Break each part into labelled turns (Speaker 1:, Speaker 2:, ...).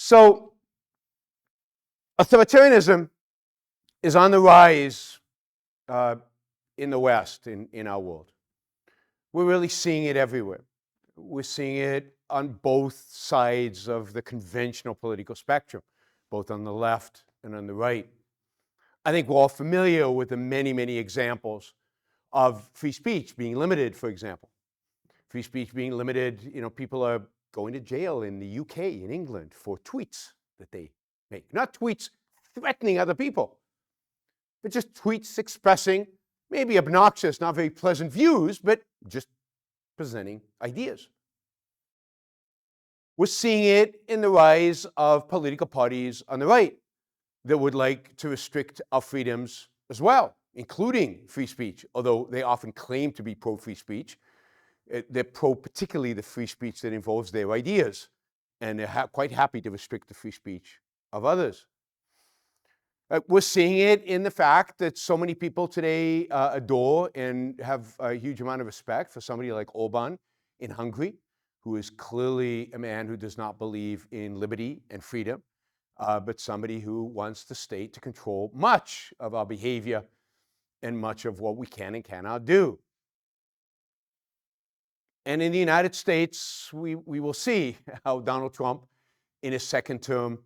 Speaker 1: So authoritarianism is on the rise in the West, in our world. We're really seeing it everywhere. We're seeing it on both sides of the conventional political spectrum, both on the left and on the right. I think we're all familiar with the many, many examples of free speech being limited, for example. Free speech being limited, people are going to jail in the UK, in England, for tweets that they make. Not tweets threatening other people, but just tweets expressing maybe obnoxious, not very pleasant views, but just presenting ideas. We're seeing it in the rise of political parties on the right that would like to restrict our freedoms as well, including free speech, although they often claim to be pro-free speech. They're pro particularly the free speech that involves their ideas, and they're quite happy to restrict the free speech of others. We're seeing it in the fact that so many people today adore and have a huge amount of respect for somebody like Orban in Hungary, who is clearly a man who does not believe in liberty and freedom, but somebody who wants the state to control much of our behavior and much of what we can and cannot do. And in the United States, we will see how Donald Trump in his second term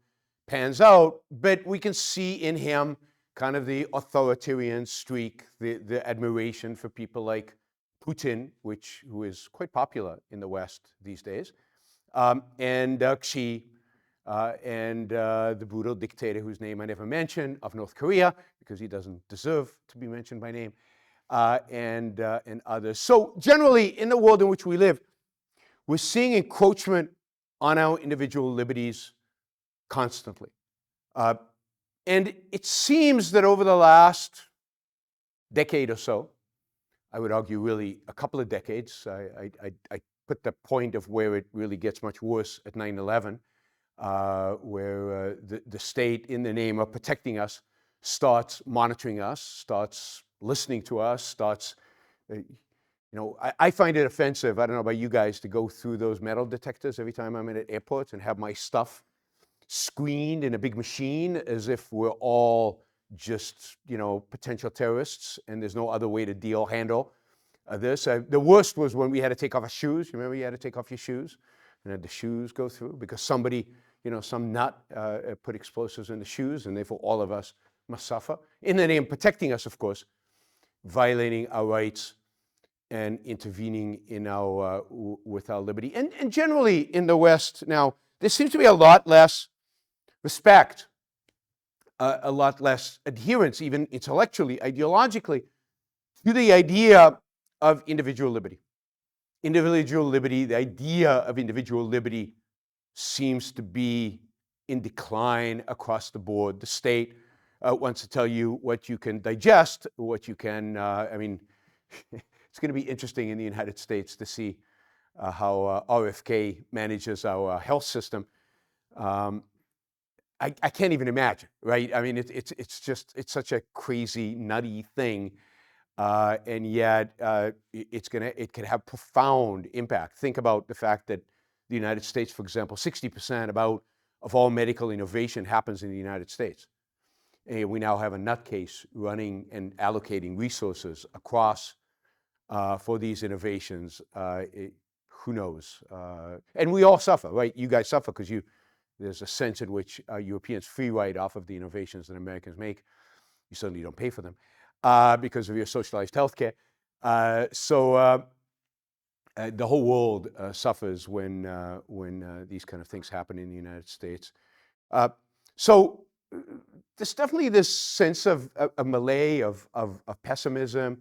Speaker 1: pans out, but we can see in him kind of the authoritarian streak, the admiration for people like Putin, who is quite popular in the West these days, and Xi, and the brutal dictator whose name I never mention, of North Korea, because he doesn't deserve to be mentioned by name, and others. So generally, in the world in which we live, we're seeing encroachment on our individual liberties constantly. And it seems that over the last decade or so, I would argue really a couple of decades, I put the point of where it really gets much worse at 9/11, where the state, in the name of protecting us, starts monitoring us, starts listening to us, starts, I find it offensive, I don't know about you guys, to go through those metal detectors every time I'm at airports and have my stuff screened in a big machine as if we're all just, potential terrorists and there's no other way to handle this. The worst was when we had to take off our shoes. You remember you had to take off your shoes and had the shoes go through because somebody, some nut put explosives in the shoes, and therefore all of us must suffer. In the name of protecting us, of course, violating our rights and intervening in with our liberty. And generally in the West now, there seems to be a lot less respect, a lot less adherence, even intellectually, ideologically, to the idea of individual liberty. Individual liberty, the idea of individual liberty seems to be in decline across the board. The state wants to tell you what you can digest, what you can, it's going to be interesting in the United States to see how RFK manages our health system. I can't even imagine, right? I mean, it's such a crazy, nutty thing, and yet it could have profound impact. Think about the fact that the United States, for example, 60% of all medical innovation happens in the United States. And we now have a nutcase running and allocating resources across for these innovations. Who knows? And we all suffer, right? You guys suffer because there's a sense in which Europeans free ride off of the innovations that Americans make. You certainly don't pay for them because of your socialized healthcare. So the whole world suffers when these kind of things happen in the United States. So there's definitely this sense of a malaise, of pessimism,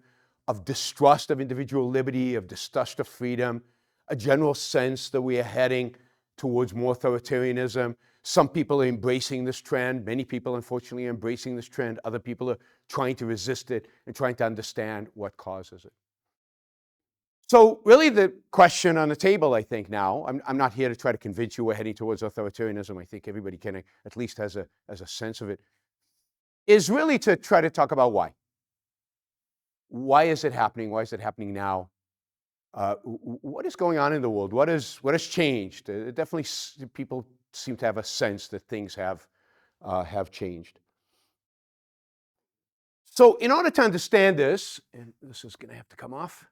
Speaker 1: of distrust of individual liberty, of distrust of freedom, a general sense that we are heading towards more authoritarianism. Some people are embracing this trend. Many people, unfortunately, are embracing this trend. Other people are trying to resist it and trying to understand what causes it. So really the question on the table, I think now, I'm not here to try to convince you we're heading towards authoritarianism. I think everybody can at least has a sense of it, is really to try to talk about why. Why is it happening? Why is it happening now? What is going on in the world? What has changed? Definitely people seem to have a sense that things have changed. So in order to understand this, and this is going to have to come off.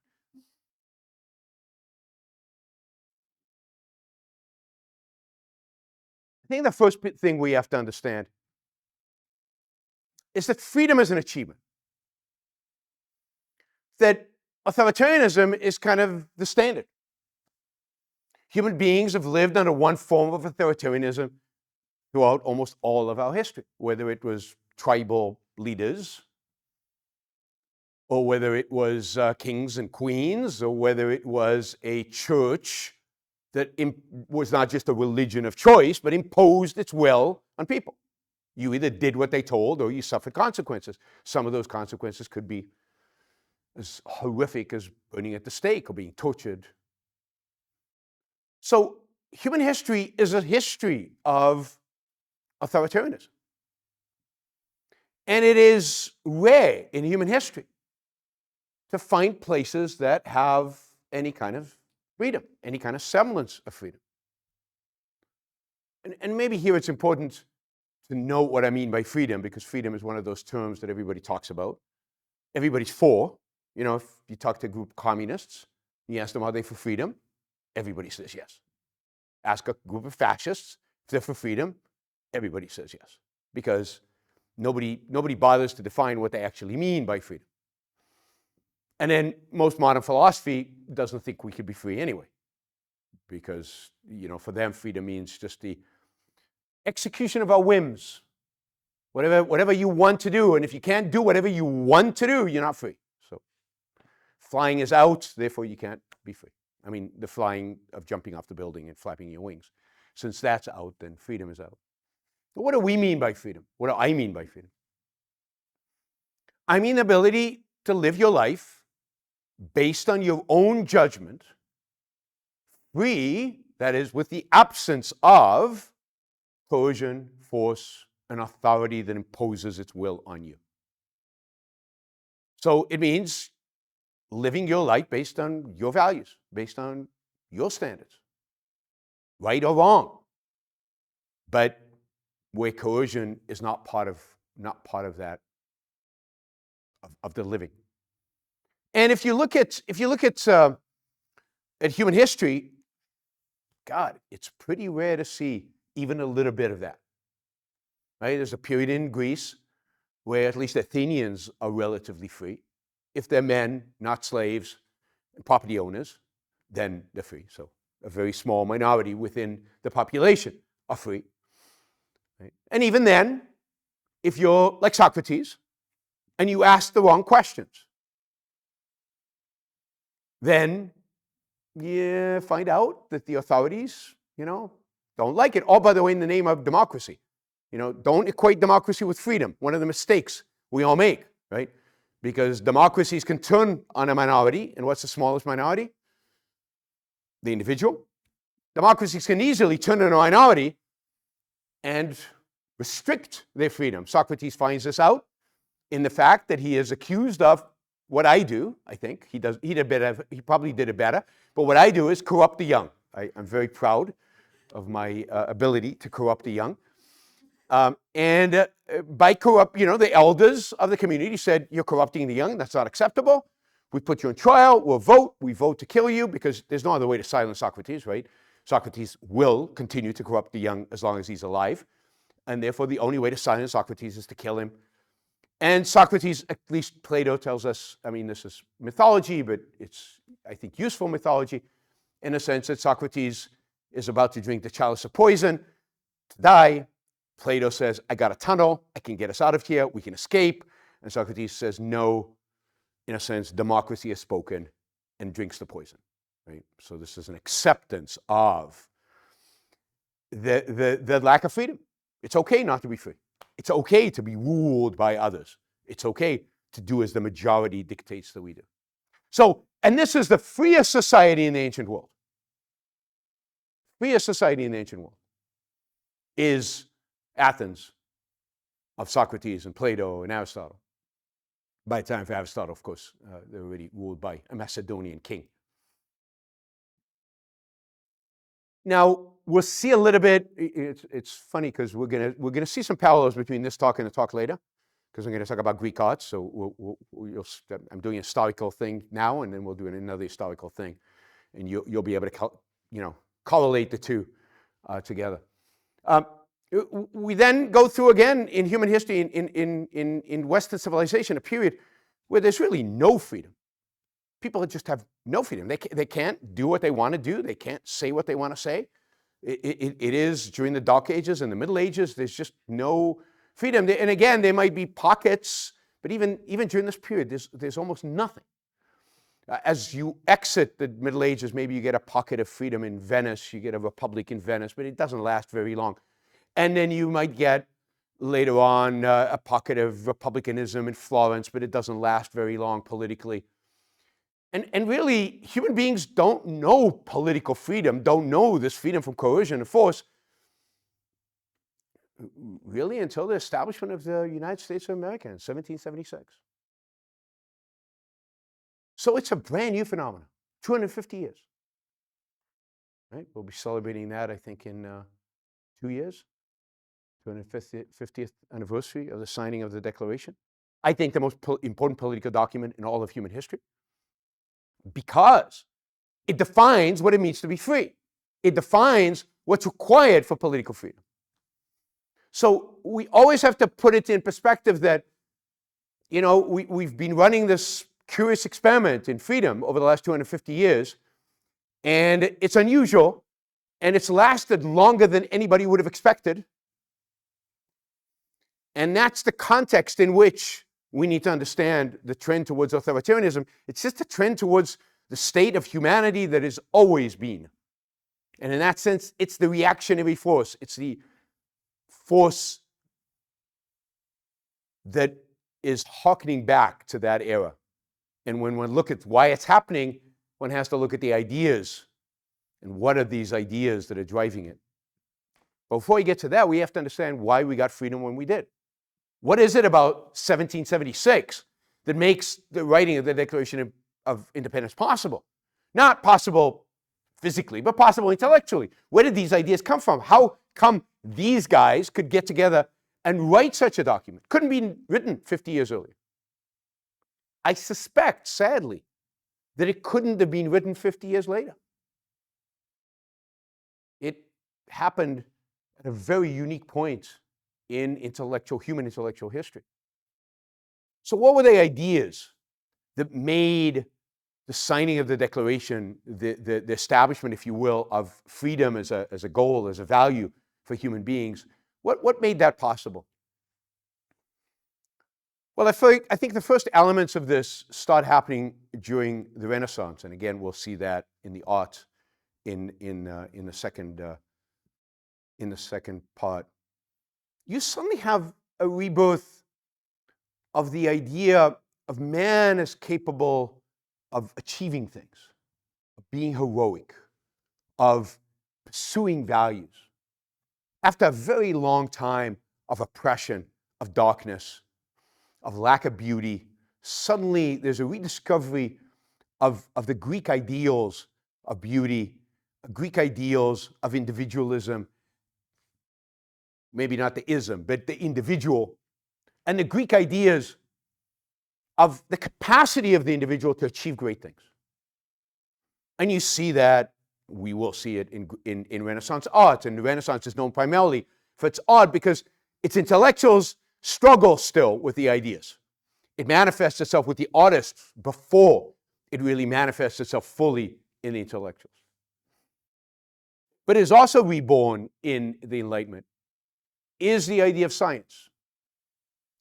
Speaker 1: I think the first thing we have to understand is that freedom is an achievement. That authoritarianism is kind of the standard. Human beings have lived under one form of authoritarianism throughout almost all of our history, whether it was tribal leaders, or whether it was kings and queens, or whether it was a church that was not just a religion of choice, but imposed its will on people. You either did what they told or you suffered consequences. Some of those consequences could be as horrific as burning at the stake or being tortured. So human history is a history of authoritarianism. And it is rare in human history to find places that have any kind of freedom, any kind of semblance of freedom. And maybe here it's important to note what I mean by freedom, because freedom is one of those terms that everybody talks about. Everybody's for. You know, if you talk to a group of communists, you ask them, are they for freedom? Everybody says yes. Ask a group of fascists if they're for freedom, everybody says yes. Because nobody bothers to define what they actually mean by freedom. And then most modern philosophy doesn't think we could be free anyway. Because, you know, for them, freedom means just the execution of our whims. Whatever you want to do. And if you can't do whatever you want to do, you're not free. So flying is out, therefore you can't be free. I mean, the flying of jumping off the building and flapping your wings. Since that's out, then freedom is out. But what do we mean by freedom? What do I mean by freedom? I mean the ability to live your life based on your own judgment, free, that is, with the absence of coercion, force, and authority that imposes its will on you. So it means living your life based on your values, based on your standards, right or wrong, but where coercion is not part of that of the living. And if you look at human history, God, it's pretty rare to see even a little bit of that. Right? There's a period in Greece where at least Athenians are relatively free. If they're men, not slaves, and property owners, then they're free. So a very small minority within the population are free. Right? And even then, if you're like Socrates and you ask the wrong questions, then you find out that the authorities, don't like it. All, by the way, in the name of democracy. Don't equate democracy with freedom. One of the mistakes we all make, right? Because democracies can turn on a minority. And what's the smallest minority? The individual. Democracies can easily turn on a minority and restrict their freedom. Socrates finds this out in the fact that he is accused of what I do. I think he probably did it better. But what I do is corrupt the young. I'm very proud of my ability to corrupt the young. And by corrupt, the elders of the community said, you're corrupting the young. That's not acceptable. We put you on trial. We'll vote. We vote to kill you because there's no other way to silence Socrates, right? Socrates will continue to corrupt the young as long as he's alive. And therefore, the only way to silence Socrates is to kill him. And Socrates, at least Plato tells us, this is mythology, but it's, I think, useful mythology, in a sense that Socrates is about to drink the chalice of poison, to die. Plato says, I got a tunnel. I can get us out of here. We can escape. And Socrates says, no, in a sense, democracy has spoken, and drinks the poison. Right? So this is an acceptance of the lack of freedom. It's okay not to be free. It's okay to be ruled by others. It's okay to do as the majority dictates that we do. So, and this is the freest society in the ancient world. Freest society in the ancient world is Athens of Socrates and Plato and Aristotle. By the time of Aristotle, of course, they were already ruled by a Macedonian king. Now, we'll see a little bit. It's funny because we're gonna see some parallels between this talk and the talk later, because I'm going to talk about Greek arts. So I'm doing a historical thing now, and then we'll do another historical thing, and you'll be able to correlate the two together. We then go through again in human history, in Western civilization, a period where there's really no freedom. People just have no freedom. They can't do what they want to do. They can't say what they want to say. It is during the Dark Ages and the Middle Ages. There's just no freedom. And again, there might be pockets, but even during this period, there's almost nothing. As you exit the Middle Ages, maybe you get a pocket of freedom in Venice. You get a republic in Venice, but it doesn't last very long. And then you might get later on a pocket of republicanism in Florence, but it doesn't last very long politically. And really, human beings don't know political freedom, don't know this freedom from coercion and force, really until the establishment of the United States of America in 1776. So it's a brand new phenomenon, 250 years. Right? We'll be celebrating that, I think, in 2 years, 250th anniversary of the signing of the Declaration. I think the most important political document in all of human history, because it defines what it means to be free. It defines what's required for political freedom. So we always have to put it in perspective that, we've been running this curious experiment in freedom over the last 250 years, and it's unusual, and it's lasted longer than anybody would have expected. And that's the context in which we need to understand the trend towards authoritarianism. It's just a trend towards the state of humanity that has always been. And in that sense, it's the reactionary force. It's the force that is harkening back to that era. And when one looks at why it's happening, one has to look at the ideas and what are these ideas that are driving it. But before we get to that, we have to understand why we got freedom when we did. What is it about 1776 that makes the writing of the Declaration of Independence possible? Not possible physically, but possible intellectually. Where did these ideas come from? How come these guys could get together and write such a document? Couldn't be written 50 years earlier. I suspect, sadly, that it couldn't have been written 50 years later. It happened at a very unique point in human intellectual history. So what were the ideas that made the signing of the Declaration, the establishment, if you will, of freedom as a goal, as a value for human beings? What made that possible? Well, I think the first elements of this start happening during the Renaissance, and again, we'll see that in the arts in the second part. You suddenly have a rebirth of the idea of man as capable of achieving things, of being heroic, of pursuing values. After a very long time of oppression, of darkness, of lack of beauty, suddenly there's a rediscovery of the Greek ideals of beauty, Greek ideals of individualism, maybe not the ism, but the individual, and the Greek ideas of the capacity of the individual to achieve great things. And you see that, we will see it in Renaissance art, and the Renaissance is known primarily for its art because its intellectuals struggle still with the ideas. It manifests itself with the artists before it really manifests itself fully in the intellectuals. But it is also reborn in the Enlightenment is the idea of science.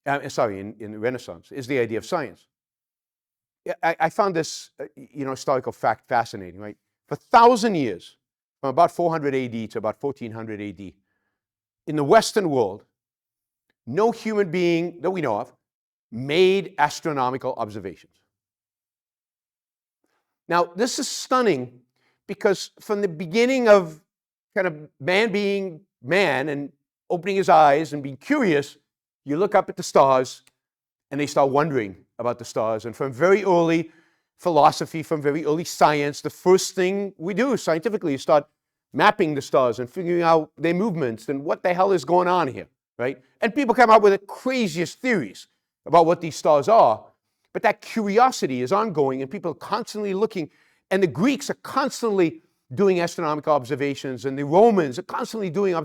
Speaker 1: In the Renaissance, is the idea of science. I found this historical fact fascinating, right? For 1,000 years, from about 400 AD to about 1400 AD, in the Western world, no human being that we know of made astronomical observations. Now, this is stunning because from the beginning of kind of man being man and opening his eyes and being curious, you look up at the stars and they start wondering about the stars. And from very early philosophy, from very early science, the first thing we do scientifically is start mapping the stars and figuring out their movements and what the hell is going on here, right? And people come up with the craziest theories about what these stars are. But that curiosity is ongoing, and people are constantly looking, and the Greeks are constantly doing astronomical observations, and the Romans are constantly doing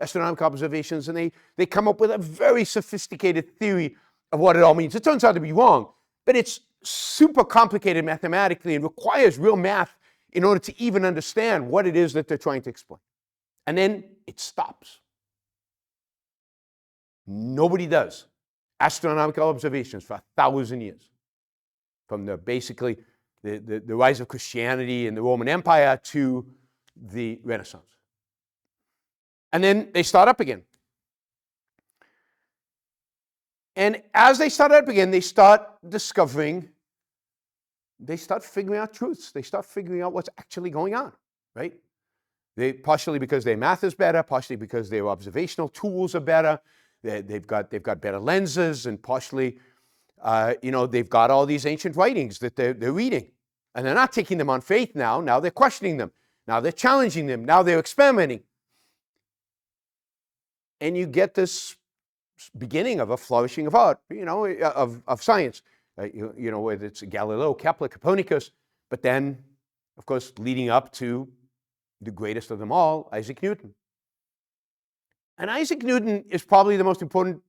Speaker 1: astronomical observations, and they come up with a very sophisticated theory of what it all means. It turns out to be wrong, but it's super complicated mathematically and requires real math in order to even understand what it is that they're trying to explain. And then it stops. Nobody does astronomical observations for 1,000 years, from basically the rise of Christianity and the Roman Empire to the Renaissance. And then they start up again. And as they start up again, they start figuring out truths. They start figuring out what's actually going on, right? Partially because their math is better, partially because their observational tools are better. They've got better lenses, and partially, they've got all these ancient writings that they're reading. And they're not taking them on faith now. Now they're questioning them. Now they're challenging them. Now they're experimenting. And you get this beginning of a flourishing of art, of science. Whether it's Galileo, Kepler, Copernicus, but then, of course, leading up to the greatest of them all, Isaac Newton. And Isaac Newton is probably the most important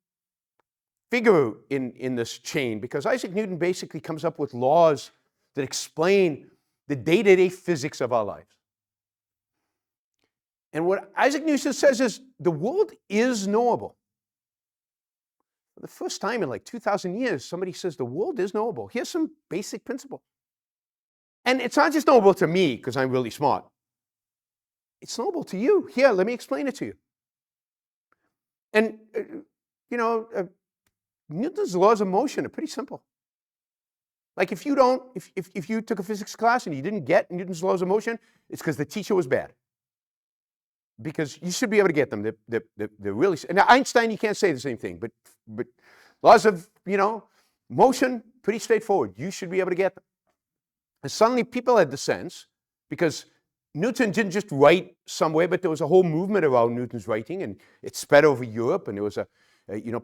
Speaker 1: figure in this chain, because Isaac Newton basically comes up with laws that explain the day-to-day physics of our lives. And what Isaac Newton says is the world is knowable. For the first time in like 2,000 years, somebody says the world is knowable. Here's some basic principle. And it's not just knowable to me because I'm really smart. It's knowable to you. Here, let me explain it to you. And, Newton's laws of motion are pretty simple. Like if you took a physics class and you didn't get Newton's laws of motion, it's because the teacher was bad. Because you should be able to get them. They're really, and Einstein, you can't say the same thing, but laws of, motion, pretty straightforward. You should be able to get them. And suddenly people had the sense, because Newton didn't just write somewhere, but there was a whole movement around Newton's writing, and it spread over Europe, and there was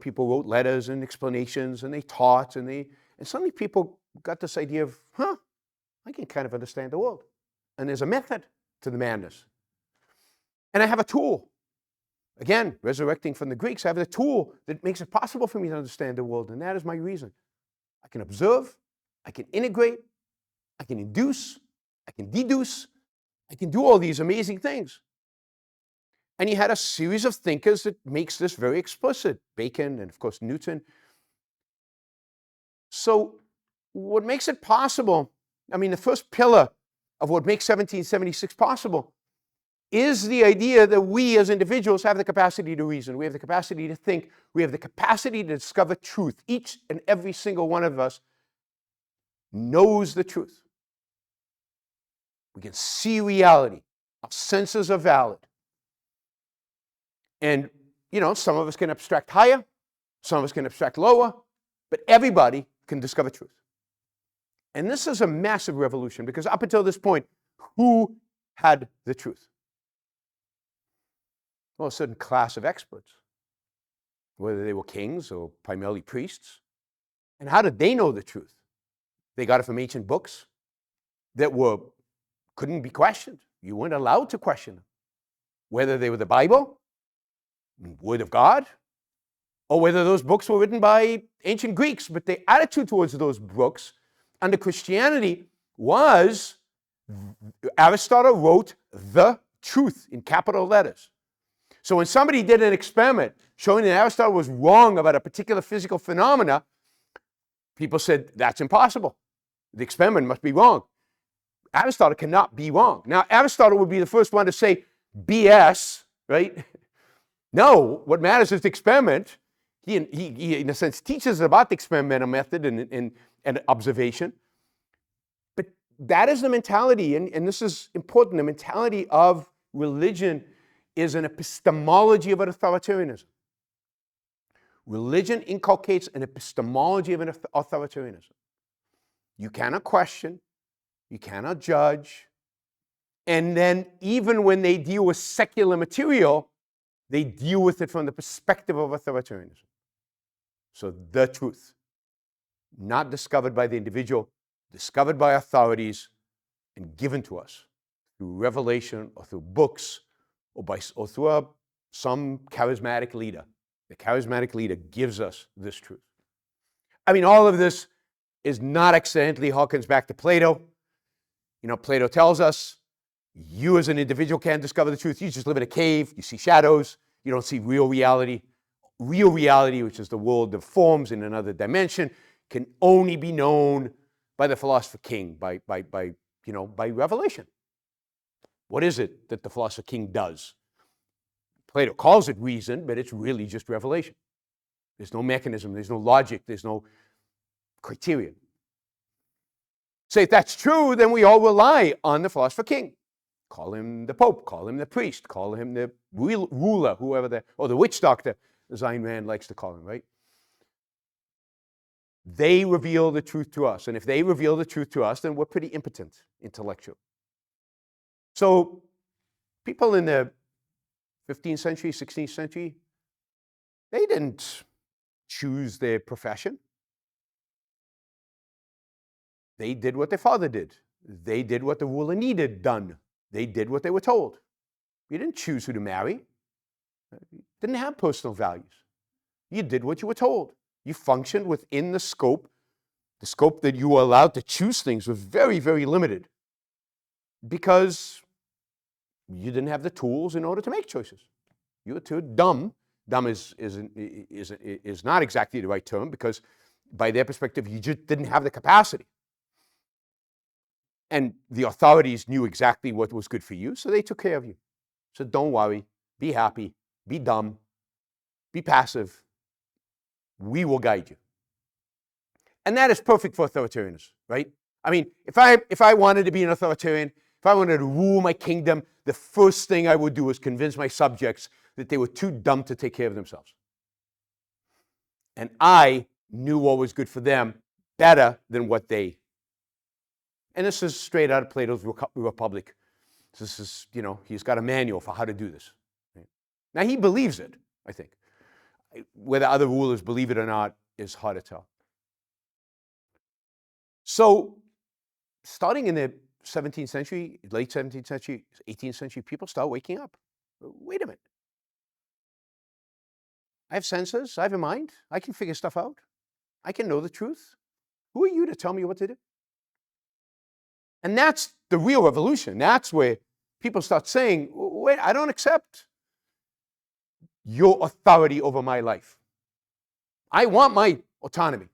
Speaker 1: people wrote letters and explanations, and they taught, and suddenly people got this idea of, I can kind of understand the world. And there's a method to the madness. And I have a tool. Again, resurrecting from the Greeks, I have a tool that makes it possible for me to understand the world, and that is my reason. I can observe, I can integrate, I can induce, I can deduce, I can do all these amazing things. And he had a series of thinkers that makes this very explicit. Bacon and, of course, Newton. So what makes it possible, the first pillar of what makes 1776 possible is the idea that we as individuals have the capacity to reason. We have the capacity to think. We have the capacity to discover truth. Each and every single one of us knows the truth. We can see reality. Our senses are valid. And, some of us can abstract higher, some of us can abstract lower, but everybody can discover truth. And this is a massive revolution, because up until this point, who had the truth? Well, a certain class of experts, whether they were kings or primarily priests. And how did they know the truth? They got it from ancient books that couldn't be questioned. You weren't allowed to question them. Whether they were the Bible, Word of God, or whether those books were written by ancient Greeks. But the attitude towards those books under Christianity was Aristotle wrote the truth in capital letters. So when somebody did an experiment showing that Aristotle was wrong about a particular physical phenomena, people said, that's impossible. The experiment must be wrong. Aristotle cannot be wrong. Now, Aristotle would be the first one to say BS, right? No, what matters is the experiment. He in a sense, teaches about the experimental method and observation. But that is the mentality, and this is important. The mentality of religion is an epistemology of authoritarianism. Religion inculcates an epistemology of an authoritarianism. You cannot question, you cannot judge, And then even when they deal with secular material, they deal with it from the perspective of authoritarianism. So the truth, not discovered by the individual, discovered by authorities and given to us through revelation or through books or through some charismatic leader. The charismatic leader gives us this truth. I mean, all of this is not accidentally harkens back to Plato. You know, Plato tells us, you as an individual can't discover the truth. You just live in a cave. You see shadows. You don't see real reality. Real reality, which is the world of forms in another dimension, can only be known by the philosopher king, by revelation. What is it that the philosopher king does? Plato calls it reason, but it's really just revelation. There's no mechanism. There's no logic. There's no criterion. So if that's true, then we all rely on the philosopher king. Call him the Pope, call him the priest, call him the ruler, whoever or the witch doctor, as Ayn Rand likes to call him, right? They reveal the truth to us. And if they reveal the truth to us, then we're pretty impotent intellectually. So people in the 15th century, 16th century, they didn't choose their profession. They did what their father did. They did what the ruler needed done. They did what they were told. You didn't choose who to marry. You didn't have personal values. You did what you were told. You functioned within the scope. The scope that you were allowed to choose things was very, very limited because you didn't have the tools in order to make choices. You were too dumb. Dumb is not exactly the right term because by their perspective, you just didn't have the capacity. And the authorities knew exactly what was good for you, so they took care of you. So don't worry, be happy, be dumb, be passive. We will guide you. And that is perfect for authoritarianism, right? I mean, if I wanted to be an authoritarian, if I wanted to rule my kingdom, the first thing I would do is convince my subjects that they were too dumb to take care of themselves. And I knew what was good for them better than what they. And this is straight out of Plato's Republic. This is, he's got a manual for how to do this. Right? Now, he believes it, I think. Whether other rulers believe it or not is hard to tell. So, starting in the 17th century, late 17th century, 18th century, people start waking up. Wait a minute. I have senses. I have a mind. I can figure stuff out. I can know the truth. Who are you to tell me what to do? And that's the real revolution. That's where people start saying, wait, I don't accept your authority over my life. I want my autonomy.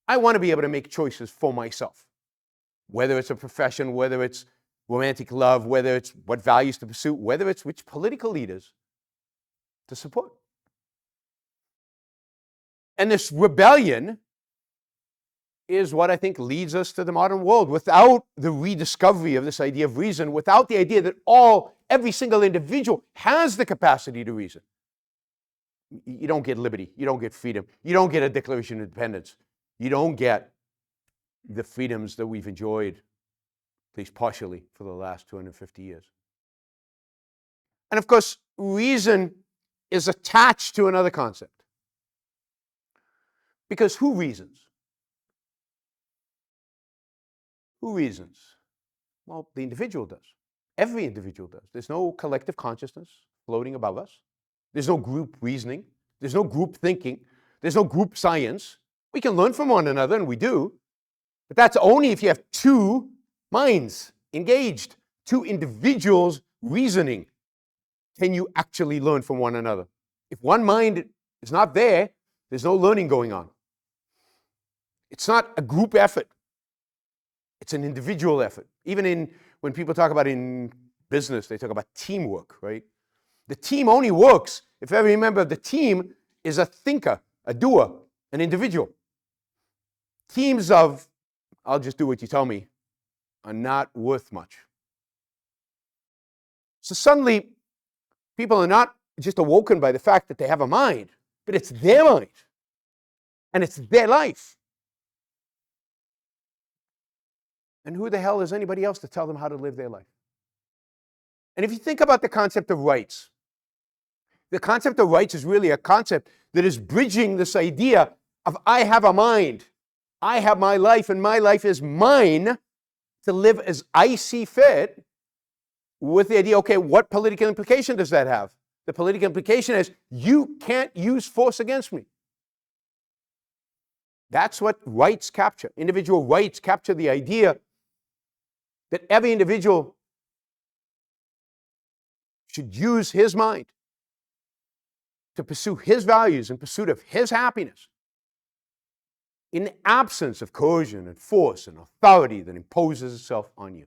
Speaker 1: I want to be able to make choices for myself. Whether it's a profession, whether it's romantic love, whether it's what values to pursue, whether it's which political leaders to support. And this rebellion is what I think leads us to the modern world. Without the rediscovery of this idea of reason, without the idea that every single individual has the capacity to reason, you don't get liberty, you don't get freedom, you don't get a Declaration of Independence, you don't get the freedoms that we've enjoyed, at least partially, for the last 250 years. And of course, reason is attached to another concept. Because who reasons? Who reasons? Well, the individual does. Every individual does. There's no collective consciousness floating above us. There's no group reasoning. There's no group thinking. There's no group science. We can learn from one another, and we do. But that's only if you have two minds engaged, two individuals reasoning. Can you actually learn from one another? If one mind is not there, there's no learning going on. It's not a group effort. It's an individual effort. Even when people talk about in business, they talk about teamwork, right? The team only works if every member of the team is a thinker, a doer, an individual. Teams of, I'll just do what you tell me, are not worth much. So suddenly, people are not just awoken by the fact that they have a mind, but it's their mind, and it's their life. And who the hell is anybody else to tell them how to live their life? And if you think about the concept of rights, the concept of rights is really a concept that is bridging this idea of I have a mind, I have my life, and my life is mine to live as I see fit, with the idea, okay, what political implication does that have? The political implication is you can't use force against me. That's what rights capture. Individual rights capture the idea that every individual should use his mind to pursue his values in pursuit of his happiness, in the absence of coercion and force and authority that imposes itself on you.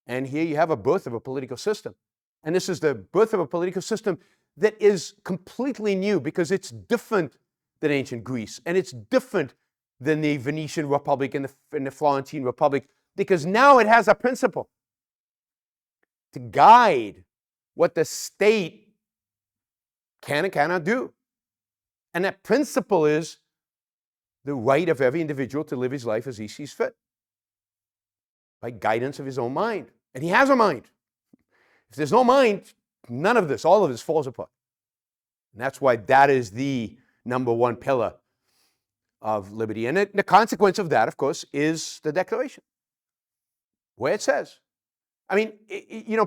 Speaker 1: And here you have a birth of a political system. And this is the birth of a political system that is completely new because it's different than ancient Greece. And it's different than the Venetian Republic and the Florentine Republic, because now it has a principle to guide what the state can and cannot do. And that principle is the right of every individual to live his life as he sees fit, by guidance of his own mind. And he has a mind. If there's no mind, none of this, all of this falls apart. And that's why that is the number one pillar of liberty. And the consequence of that, of course, is the Declaration, where it says, I mean,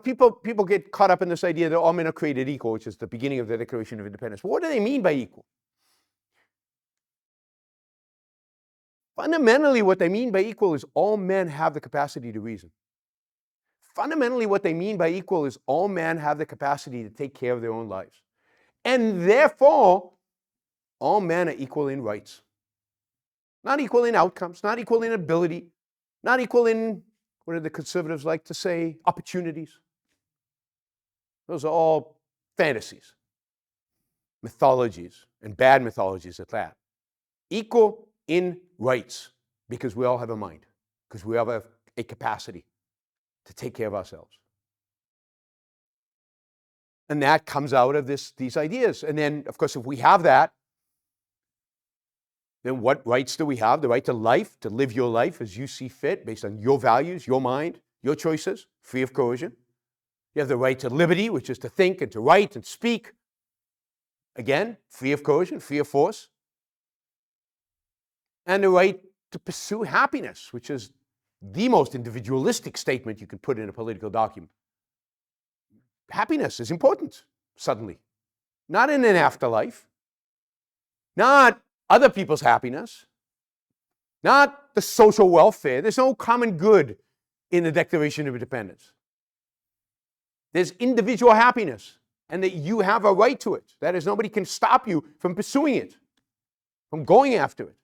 Speaker 1: people get caught up in this idea that all men are created equal, which is the beginning of the Declaration of Independence. What do they mean by equal? Fundamentally, what they mean by equal is all men have the capacity to reason. Fundamentally, what they mean by equal is all men have the capacity to take care of their own lives. And therefore, all men are equal in rights. Not equal in outcomes, not equal in ability, not equal in, what do the conservatives like to say, opportunities. Those are all fantasies, mythologies, and bad mythologies at that. Equal in rights, because we all have a mind, because we all have a capacity to take care of ourselves. And that comes out of these ideas. And then, of course, if we have that, then what rights do we have? The right to life, to live your life as you see fit, based on your values, your mind, your choices, free of coercion. You have the right to liberty, which is to think and to write and speak. Again, free of coercion, free of force. And the right to pursue happiness, which is the most individualistic statement you can put in a political document. Happiness is important, suddenly. Not in an afterlife. Not other people's happiness. Not the social welfare. There's no common good in the Declaration of Independence. There's individual happiness, and that you have a right to it. That is, nobody can stop you from pursuing it, from going after it.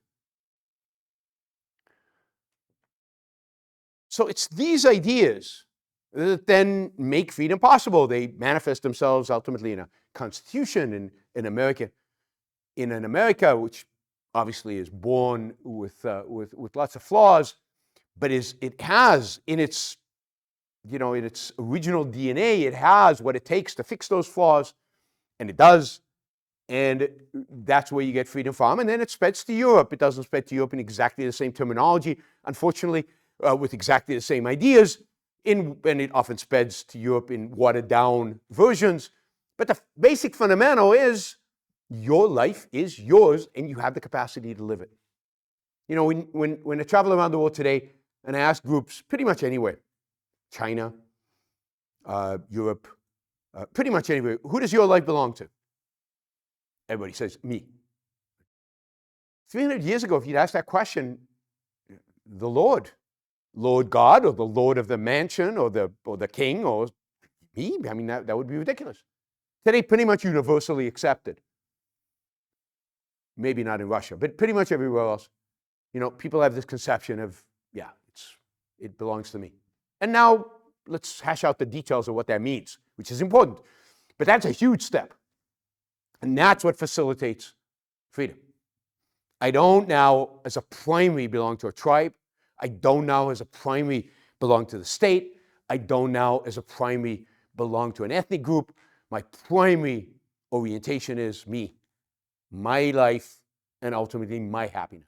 Speaker 1: So it's these ideas that then make freedom possible. They manifest themselves ultimately in a constitution in America, in an America which obviously is born with lots of flaws, but it has in its original DNA, it has what it takes to fix those flaws, and it does. And that's where you get freedom from. And then it spreads to Europe. It doesn't spread to Europe in exactly the same terminology, unfortunately, with exactly the same ideas, and it often spreads to Europe in watered-down versions. But the basic fundamental is your life is yours, and you have the capacity to live it. You know, when I travel around the world today, and I ask groups pretty much anywhere, China, Europe, pretty much anywhere, who does your life belong to? Everybody says, me. 300 years ago, if you'd asked that question, the Lord God, or the Lord of the mansion, or the king, or me, I mean, that would be ridiculous. Today, pretty much universally accepted. Maybe not in Russia, but pretty much everywhere else. You know, people have this conception of, yeah, it belongs to me. And now, let's hash out the details of what that means, which is important. But that's a huge step. And that's what facilitates freedom. I don't now, as a primary, belong to a tribe. I don't now, as a primary, belong to the state. I don't now, as a primary, belong to an ethnic group. My primary orientation is me, my life, and ultimately my happiness.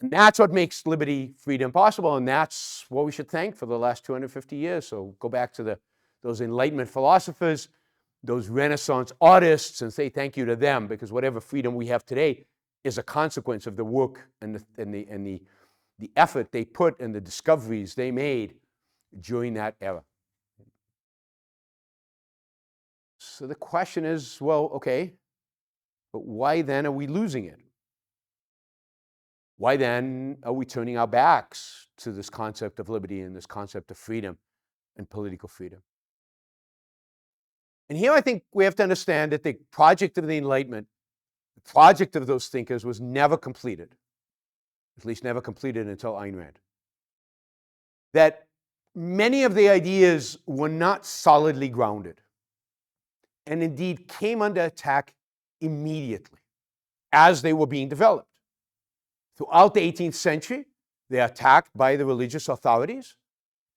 Speaker 1: And that's what makes liberty, freedom possible, and that's what we should thank for the last 250 years. So go back to those Enlightenment philosophers, those Renaissance artists, and say thank you to them, because whatever freedom we have today is a consequence of the work and the effort they put and the discoveries they made during that era. So the question is, well, okay, but why then are we losing it? Why then are we turning our backs to this concept of liberty and this concept of freedom and political freedom? And here I think we have to understand that the project of the Enlightenment, the project of those thinkers, was never completed, at least never completed until Ayn Rand. That many of the ideas were not solidly grounded, and indeed came under attack immediately as they were being developed. Throughout the 18th century, they are attacked by the religious authorities,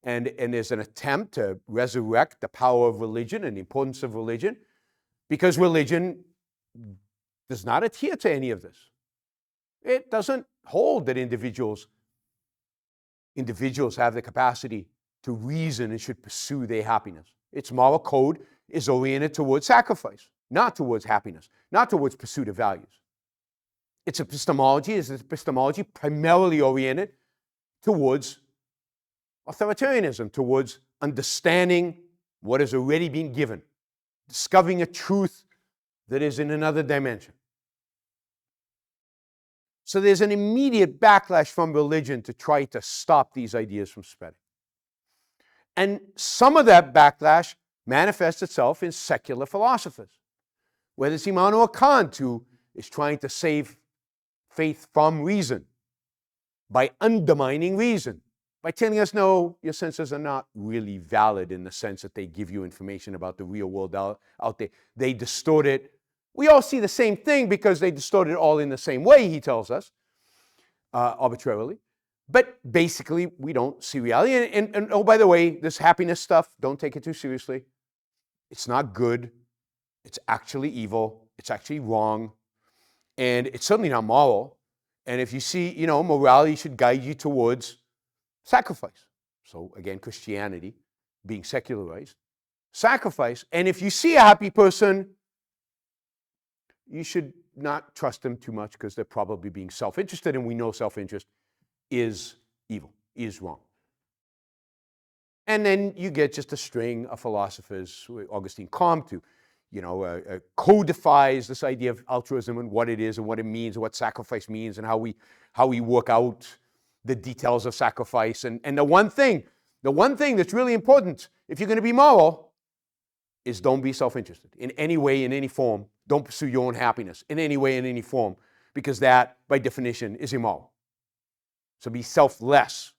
Speaker 1: and there's an attempt to resurrect the power of religion and the importance of religion, because religion does not adhere to any of this. It doesn't hold that individuals have the capacity to reason and should pursue their happiness. Its moral code is oriented towards sacrifice, not towards happiness, not towards pursuit of values. Its epistemology is primarily oriented towards authoritarianism, towards understanding what has already been given, discovering a truth that is in another dimension. So there's an immediate backlash from religion to try to stop these ideas from spreading. And some of that backlash manifests itself in secular philosophers, whether it's Immanuel Kant, who is trying to save faith from reason by undermining reason, by telling us, no, your senses are not really valid in the sense that they give you information about the real world out there. They distort it. We all see the same thing because they distort it all in the same way, he tells us, arbitrarily. But basically, we don't see reality. And oh, by the way, this happiness stuff, don't take it too seriously. It's not good. It's actually evil. It's actually wrong. And it's certainly not moral. And if you see, morality should guide you towards sacrifice. So again, Christianity being secularized. Sacrifice. And if you see a happy person, you should not trust them too much because they're probably being self-interested. And we know self-interest is evil, is wrong. And then you get just a string of philosophers, Augustine Comte, who codifies this idea of altruism and what it is and what it means and what sacrifice means and how we work out the details of sacrifice. And the one thing that's really important, if you're going to be moral, is don't be self-interested in any way, in any form. Don't pursue your own happiness in any way, in any form, because that, by definition, is immoral. So be selfless.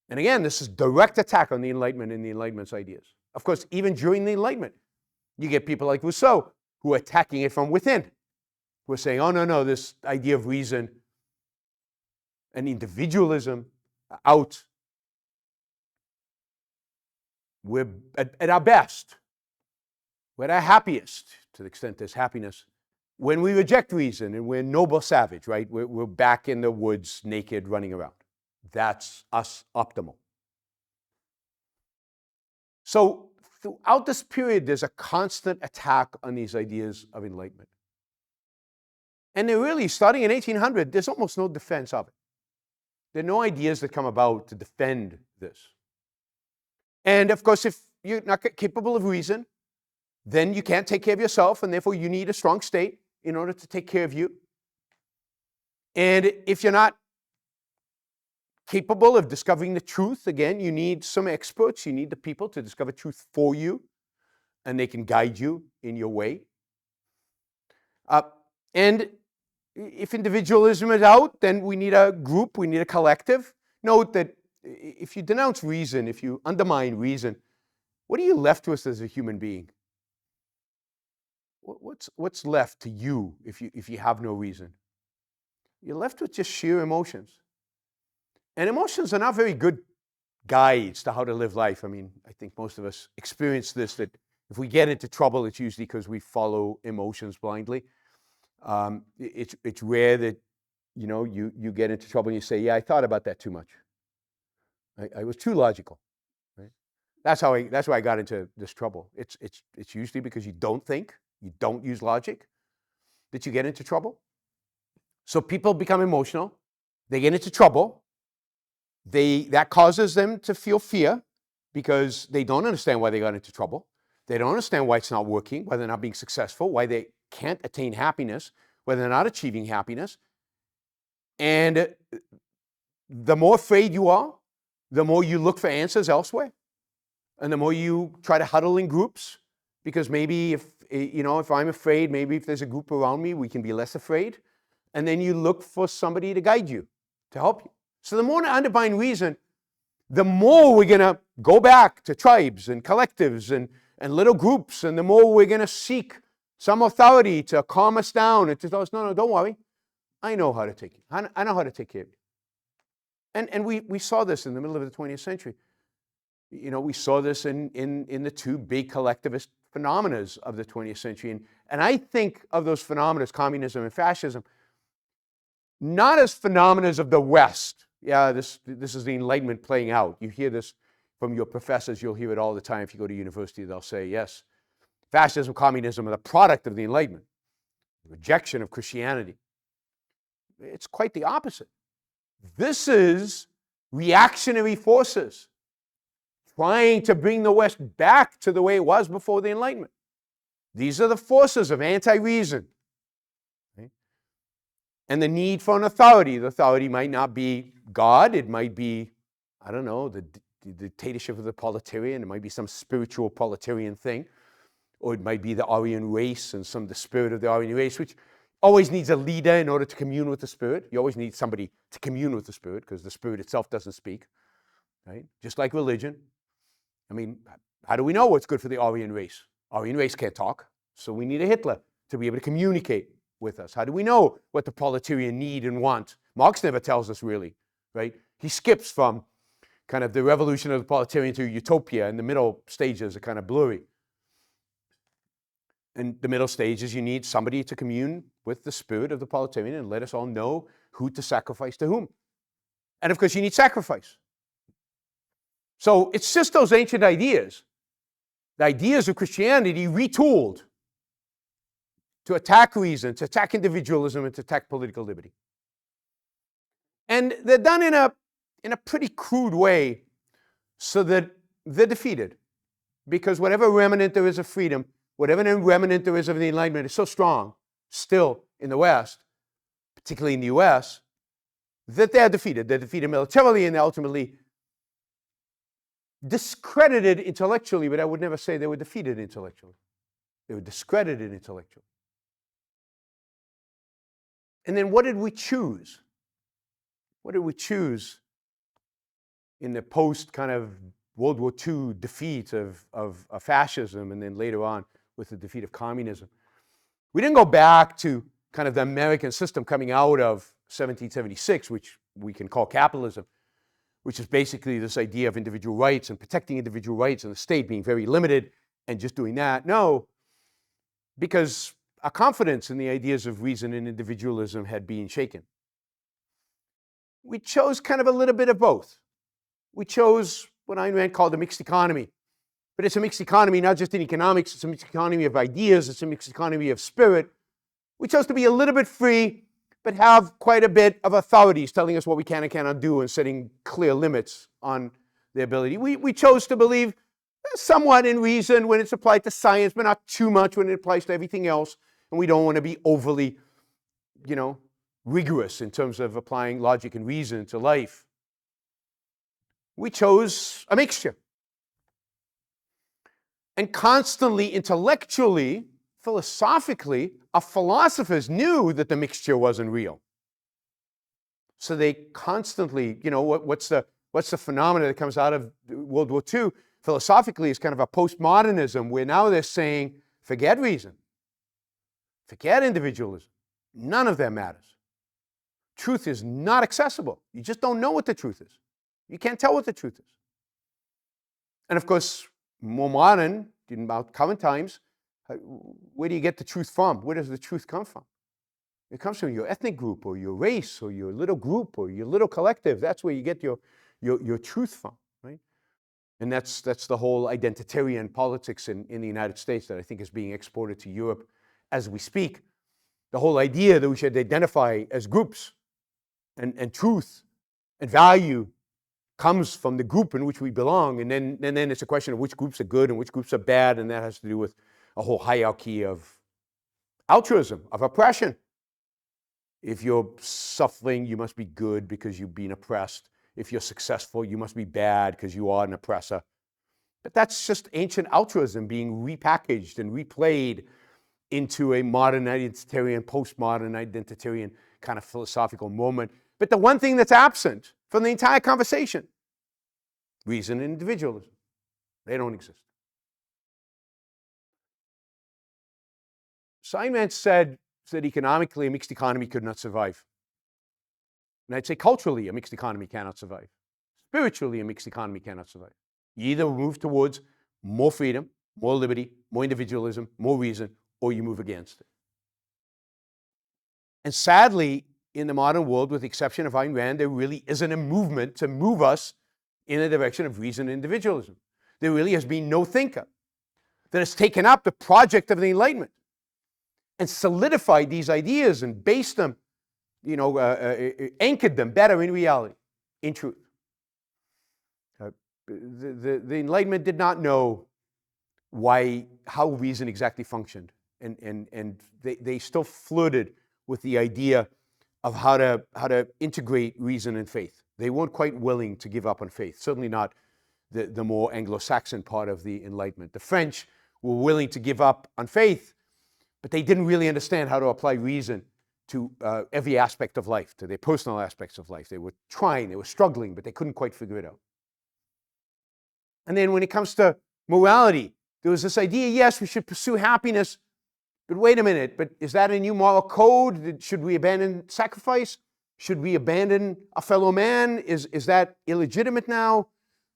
Speaker 1: And again, this is direct attack on the Enlightenment and the Enlightenment's ideas. Of course, even during the Enlightenment, you get people like Rousseau who are attacking it from within, who are saying, oh, no, this idea of reason and individualism out. We're at our best. We're at our happiest, to the extent there's happiness, when we reject reason and we're noble savage, right? We're back in the woods, naked, running around. That's us optimal. So throughout this period, there's a constant attack on these ideas of enlightenment. And they're really, starting in 1800, there's almost no defense of it. There are no ideas that come about to defend this. And of course, if you're not capable of reason, then you can't take care of yourself, and therefore you need a strong state in order to take care of you. And if you're not capable of discovering the truth, again, you need some experts. You need the people to discover truth for you, and they can guide you in your way. And if individualism is out, then we need a group, we need a collective. Note that if you denounce reason, if you undermine reason, what are you left with as a human being? What's left to you if you have no reason? You're left with just sheer emotions. And emotions are not very good guides to how to live life. I mean, I think most of us experience this, that if we get into trouble, it's usually because we follow emotions blindly. It's rare that you get into trouble and you say, yeah, I thought about that too much. I was too logical. Right? That's why I got into this trouble. It's usually because you don't think, you don't use logic, that you get into trouble. So people become emotional, they get into trouble, that causes them to feel fear because they don't understand why they got into trouble. They don't understand why it's not working, why they're not being successful, why they can't attain happiness, why they're not achieving happiness. And the more afraid you are, the more you look for answers elsewhere. And the more you try to huddle in groups, because maybe if I'm afraid, maybe if there's a group around me, we can be less afraid. And then you look for somebody to guide you, to help you. So the more underlying reason, the more we're going to go back to tribes and collectives and little groups, and the more we're going to seek some authority to calm us down and to tell us, no, don't worry. I know how to take you. I know how to take care of you. And we saw this in the middle of the 20th century. We saw this in the two big collectivist phenomena of the 20th century. And I think of those phenomena, communism and fascism, not as phenomena of the West. Yeah, this is the Enlightenment playing out. You hear this from your professors. You'll hear it all the time. If you go to university, they'll say, yes, fascism, communism are the product of the Enlightenment, the rejection of Christianity. It's quite the opposite. This is reactionary forces trying to bring the West back to the way it was before the Enlightenment. These are the forces of anti-reason. Okay? And the need for an authority. The authority might not be God. It might be, I don't know, the dictatorship of the proletarian. It might be some spiritual proletarian thing. Or it might be the Aryan race and the spirit of the Aryan race, which always needs a leader in order to commune with the spirit. You always need somebody to commune with the spirit because the spirit itself doesn't speak. Right? Just like religion. I mean, how do we know what's good for the Aryan race? Aryan race can't talk, so we need a Hitler to be able to communicate with us. How do we know what the proletarian need and want? Marx never tells us really, right? He skips from kind of the revolution of the proletarian to utopia, and the middle stages are kind of blurry. And the middle stages, you need somebody to commune with the spirit of the proletarian and let us all know who to sacrifice to whom. And of course, you need sacrifice. So it's just those ancient ideas, the ideas of Christianity retooled to attack reason, to attack individualism, and to attack political liberty. And they're done in a pretty crude way so that they're defeated. Because whatever remnant there is of freedom, whatever remnant there is of the Enlightenment is so strong still in the West, particularly in the US, that they're defeated. They're defeated militarily and they're ultimately discredited intellectually, but I would never say they were defeated intellectually. They were discredited intellectually. And then what did we choose? What did we choose in the post kind of World War II defeat of fascism and then later on with the defeat of communism? We didn't go back to kind of the American system coming out of 1776, which we can call capitalism, which is basically this idea of individual rights and protecting individual rights and the state being very limited and just doing that. No, because our confidence in the ideas of reason and individualism had been shaken. We chose kind of a little bit of both. We chose what Ayn Rand called a mixed economy. But it's a mixed economy, not just in economics, it's a mixed economy of ideas, it's a mixed economy of spirit. We chose to be a little bit free, but have quite a bit of authorities telling us what we can and cannot do and setting clear limits on their ability. We chose to believe somewhat in reason when it's applied to science, but not too much when it applies to everything else. And we don't want to be overly, rigorous in terms of applying logic and reason to life. We chose a mixture. And constantly, intellectually, philosophically, our philosophers knew that the mixture wasn't real. So they constantly, what's the phenomena that comes out of World War II? Philosophically, is kind of a postmodernism where now they're saying, forget reason, forget individualism. None of that matters. Truth is not accessible. You just don't know what the truth is. You can't tell what the truth is. And of course, more modern, in about current times, where do you get the truth from? Where does the truth come from? It comes from your ethnic group or your race or your little group or your little collective. That's where you get your truth from, right? And that's the whole identitarian politics in the United States that I think is being exported to Europe as we speak. The whole idea that we should identify as groups and truth and value comes from the group in which we belong. And then it's a question of which groups are good and which groups are bad. And that has to do with a whole hierarchy of altruism, of oppression. If you're suffering, you must be good because you've been oppressed. If you're successful, you must be bad because you are an oppressor. But that's just ancient altruism being repackaged and replayed into a modern identitarian, postmodern identitarian kind of philosophical moment. But the one thing that's absent from the entire conversation, reason and individualism. They don't exist. Steinmetz said economically a mixed economy could not survive. And I'd say culturally a mixed economy cannot survive. Spiritually a mixed economy cannot survive. You either move towards more freedom, more liberty, more individualism, more reason, or you move against it. And sadly, in the modern world, with the exception of Ayn Rand, there really isn't a movement to move us in the direction of reason and individualism. There really has been no thinker that has taken up the project of the Enlightenment and solidified these ideas and based them, anchored them better in reality, in truth. The Enlightenment did not know how reason exactly functioned, and they still flirted with the idea of how to integrate reason and faith. They weren't quite willing to give up on faith, certainly not the more Anglo-Saxon part of the Enlightenment. The French were willing to give up on faith, but they didn't really understand how to apply reason to every aspect of life, to their personal aspects of life. They were trying, they were struggling, but they couldn't quite figure it out. And then when it comes to morality, there was this idea, yes, we should pursue happiness, but wait a minute, but is that a new moral code? Should we abandon sacrifice? Should we abandon a fellow man? Is that illegitimate now?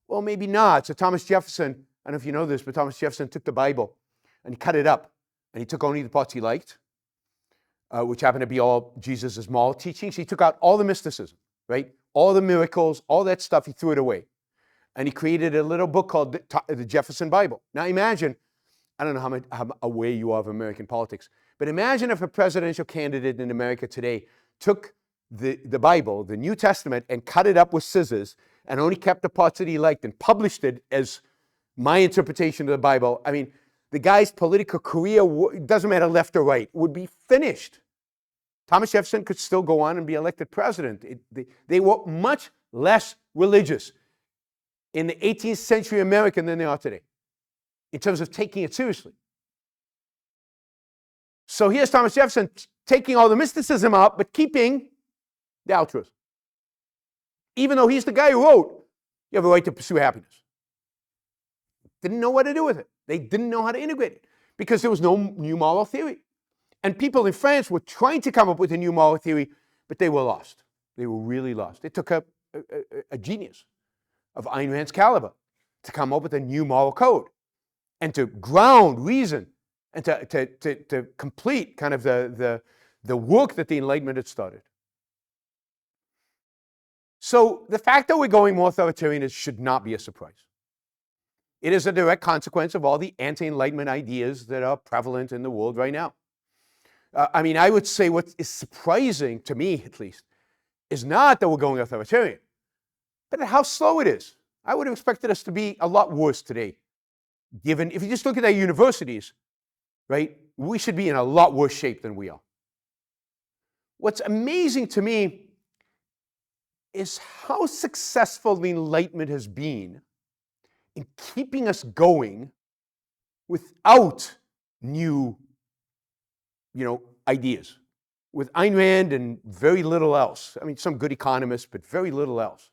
Speaker 1: Well, maybe not. So Thomas Jefferson, I don't know if you know this, but Thomas Jefferson took the Bible and he cut it up, and he took only the parts he liked, which happened to be all Jesus' moral teachings. He took out all the mysticism, right? All the miracles, all that stuff, he threw it away. And he created a little book called the Jefferson Bible. Now imagine, I don't know how aware you are of American politics, but imagine if a presidential candidate in America today took the Bible, the New Testament, and cut it up with scissors and only kept the parts that he liked and published it as my interpretation of the Bible. I mean, the guy's political career, doesn't matter left or right, would be finished. Thomas Jefferson could still go on and be elected president. They were much less religious in the 18th century America than they are today, in terms of taking it seriously. So here's Thomas Jefferson taking all the mysticism out, but keeping the altruism. Even though he's the guy who wrote, you have a right to pursue happiness. Didn't know what to do with it. They didn't know how to integrate it because there was no new moral theory. And people in France were trying to come up with a new moral theory, but they were lost. They were really lost. It took a genius of Ayn Rand's caliber to come up with a new moral code and to ground reason and to complete kind of the work that the Enlightenment had started. So the fact that we're going more authoritarian should not be a surprise. It is a direct consequence of all the anti-Enlightenment ideas that are prevalent in the world right now. I would say what is surprising, to me at least, is not that we're going authoritarian, but how slow it is. I would have expected us to be a lot worse today, given, if you just look at our universities, right, we should be in a lot worse shape than we are. What's amazing to me is how successful the Enlightenment has been in keeping us going without new, ideas. With Ayn Rand and very little else. I mean, some good economists, but very little else.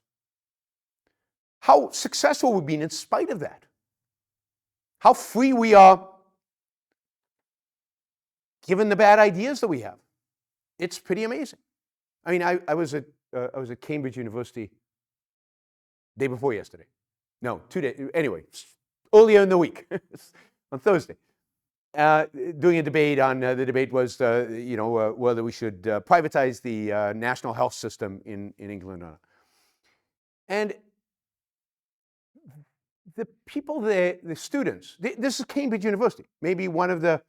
Speaker 1: How successful we've been in spite of that. How free we are given the bad ideas that we have. It's pretty amazing. I mean, I was at Cambridge University day before yesterday. No, 2 days. Anyway, earlier in the week, on Thursday. doing a debate on, the debate was, whether we should privatize the national health system in England or not. And the people there, the students, this is Cambridge University, maybe one of the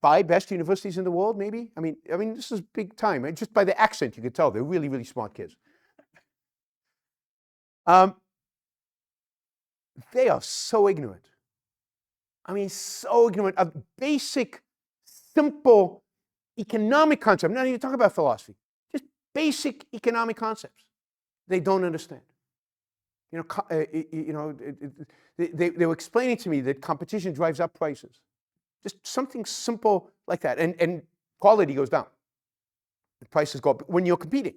Speaker 1: 5 best universities in the world, maybe. I mean, this is big time. Right? Just by the accent, you could tell they're really, really smart kids. They are so ignorant. I mean, so ignorant of basic, simple economic concepts. I'm not even talking about philosophy. Just basic economic concepts. They don't understand. They were explaining to me that competition drives up prices. Just something simple like that. And quality goes down. The prices go up when you're competing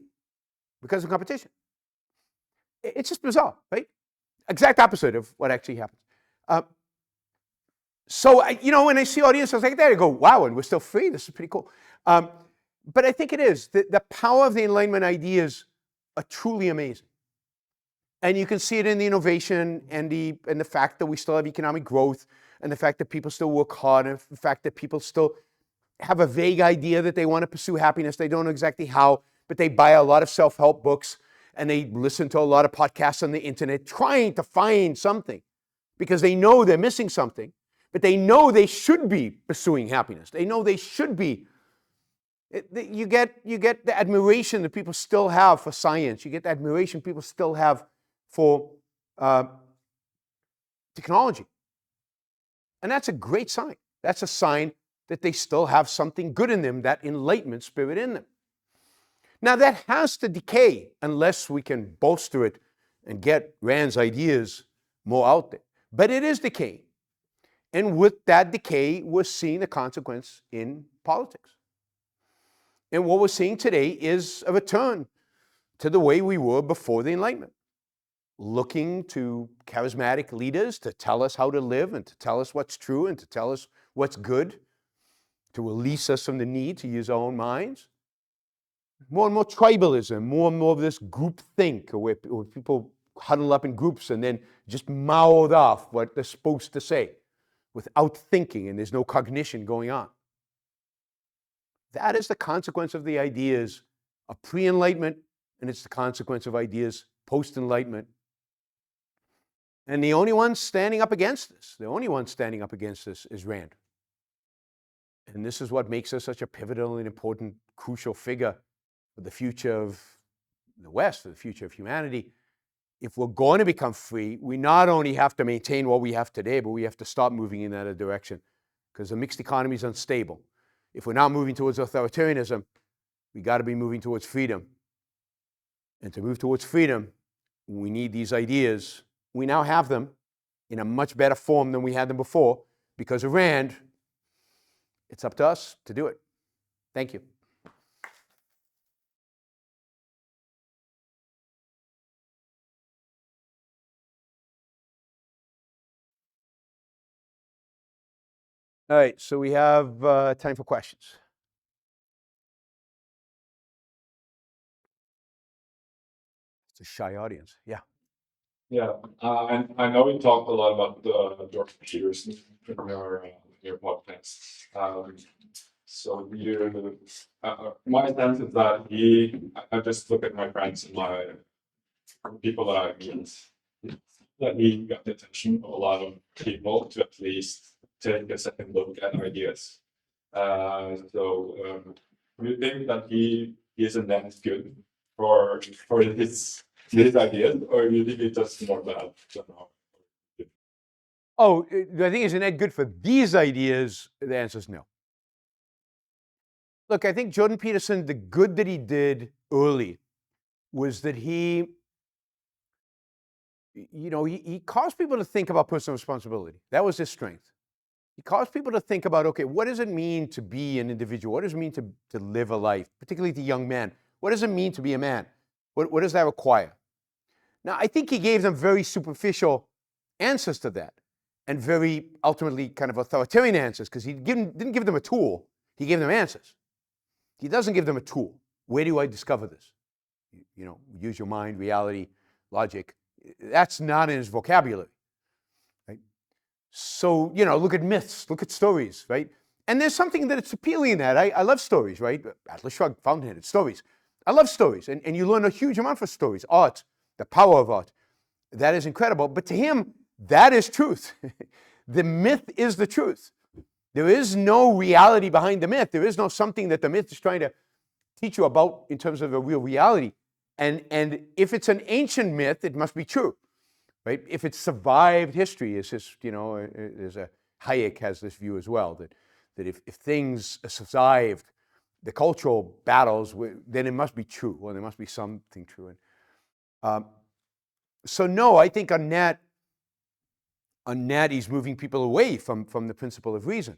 Speaker 1: because of competition. It's just bizarre, right? Exact opposite of what actually happens. So, when I see audiences like that, I go, wow, and we're still free. This is pretty cool. But I think it is. The power of the Enlightenment ideas are truly amazing. And you can see it in the innovation and the fact that we still have economic growth, and the fact that people still work hard, and the fact that people still have a vague idea that they want to pursue happiness. They don't know exactly how, but they buy a lot of self-help books and they listen to a lot of podcasts on the internet trying to find something because they know they're missing something, but they know they should be pursuing happiness. They know they should be. You get the admiration that people still have for science. You get the admiration people still have for technology. And that's a great sign. That's a sign that they still have something good in them, that Enlightenment spirit in them. Now that has to decay unless we can bolster it and get Rand's ideas more out there. But it is decaying. And with that decay, we're seeing the consequence in politics. And what we're seeing today is a return to the way we were before the Enlightenment. Looking to charismatic leaders to tell us how to live and to tell us what's true and to tell us what's good, to release us from the need to use our own minds. More and more tribalism, more and more of this group think, where people huddle up in groups and then just mouth off what they're supposed to say without thinking, and there's no cognition going on. That is the consequence of the ideas of pre-Enlightenment, and it's the consequence of ideas post-Enlightenment. And the only one standing up against this, is Rand. And this is what makes her such a pivotal and important, crucial figure for the future of the West, for the future of humanity. If we're going to become free, we not only have to maintain what we have today, but we have to start moving in that direction, because the mixed economy is unstable. If we're not moving towards authoritarianism, we got to be moving towards freedom. And to move towards freedom, we need these ideas. We now have them in a much better form than we had them before because of Rand. It's up to us to do it. Thank you. All right, so we have time for questions. It's a shy audience. Yeah.
Speaker 2: Yeah, I know we talked a lot about George Peterson in your podcast. So my sense is that I just look at my friends and my people that I meet, that he got the attention of a lot of people to at least take a second look at ideas. Do you think that he is a net good for his ideas, or do you think it's just more bad?
Speaker 1: Oh, I think isn't that good for these ideas? The answer is no. Look, I think Jordan Peterson, the good that he did early was that he caused people to think about personal responsibility. That was his strength. He caused people to think about, okay, what does it mean to be an individual? What does it mean to live a life, particularly to young men? What does it mean to be a man? What does that require? Now, I think he gave them very superficial answers to that, and very ultimately kind of authoritarian answers, because he didn't give them a tool. He gave them answers. He doesn't give them a tool. Where do I discover this? Use your mind, reality, logic. That's not in his vocabulary, right? So, look at myths, look at stories, right? And there's something that it's appealing in that. I love stories, right? Atlas Shrugged, Fountainhead, stories. I love stories, and you learn a huge amount from stories. Art, the power of art, that is incredible. But to him, that is truth. The myth is the truth. There is no reality behind the myth. There is no something that the myth is trying to teach you about in terms of a real reality. And if it's an ancient myth, it must be true, right? If it's survived history, it's just, there's a Hayek has this view as well, that if things survived the cultural battles, then it must be true, or there must be something true. So no, I think on net he's moving people away from the principle of reason,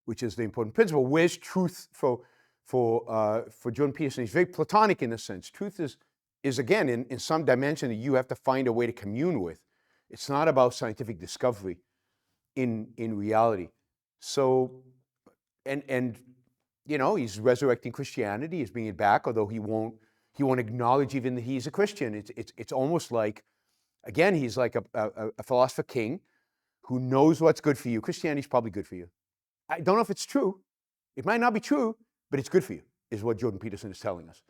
Speaker 1: which is the important principle. Where's truth for Jordan Peterson? He's very Platonic in a sense. Truth is again in some dimension that you have to find a way to commune with. It's not about scientific discovery in reality. So, and he's resurrecting Christianity, he's bringing it back, although he won't acknowledge even that he's a Christian. It's almost like, again, he's like a philosopher king who knows what's good for you. Christianity's probably good for you. I don't know if it's true. It might not be true, but it's good for you, is what Jordan Peterson is telling us.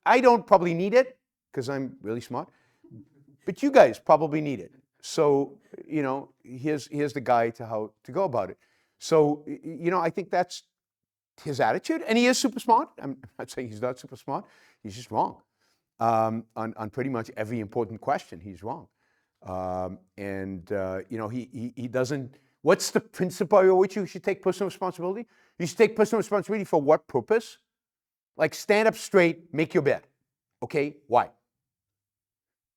Speaker 1: I don't probably need it, because I'm really smart, but you guys probably need it. So, here's the guide to how to go about it. So, I think that's his attitude, and he is super smart. I'm not saying he's not super smart. He's just wrong on pretty much every important question. He's wrong, he doesn't. What's the principle by which you should take personal responsibility? You should take personal responsibility for what purpose? Like, stand up straight, make your bed. Okay, why?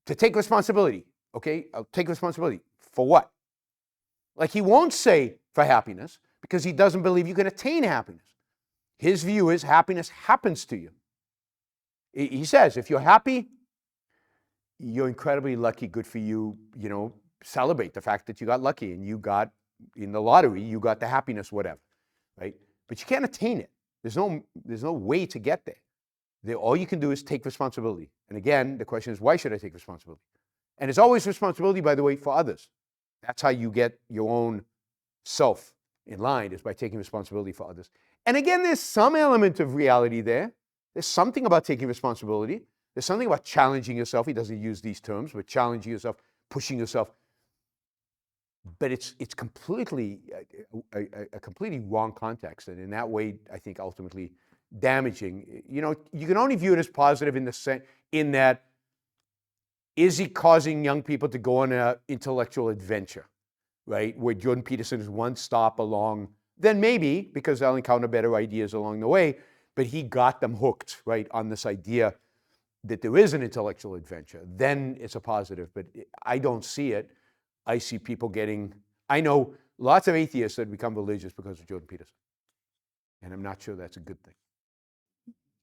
Speaker 1: To take responsibility. Okay, I'll take responsibility for what? Like, he won't say for happiness, because he doesn't believe you can attain happiness. His view is happiness happens to you. He says, if you're happy, you're incredibly lucky, good for you, celebrate the fact that you got lucky and you got, in the lottery, you got the happiness, whatever, right? But you can't attain it. There's no way to get there. All you can do is take responsibility. And again, the question is, why should I take responsibility? And it's always responsibility, by the way, for others. That's how you get your own self in line, is by taking responsibility for others. And again, there's some element of reality there. There's something about taking responsibility. There's something about challenging yourself. He doesn't use these terms, but challenging yourself, pushing yourself. But it's completely a completely wrong context, and in that way, I think ultimately damaging. You can only view it as positive in that, is he causing young people to go on an intellectual adventure, right? Where Jordan Peterson is one stop along, then maybe, because they'll encounter better ideas along the way, but he got them hooked, right, on this idea that there is an intellectual adventure. Then it's a positive, but I don't see it. I see people I know lots of atheists that become religious because of Jordan Peterson. And I'm not sure that's a good thing.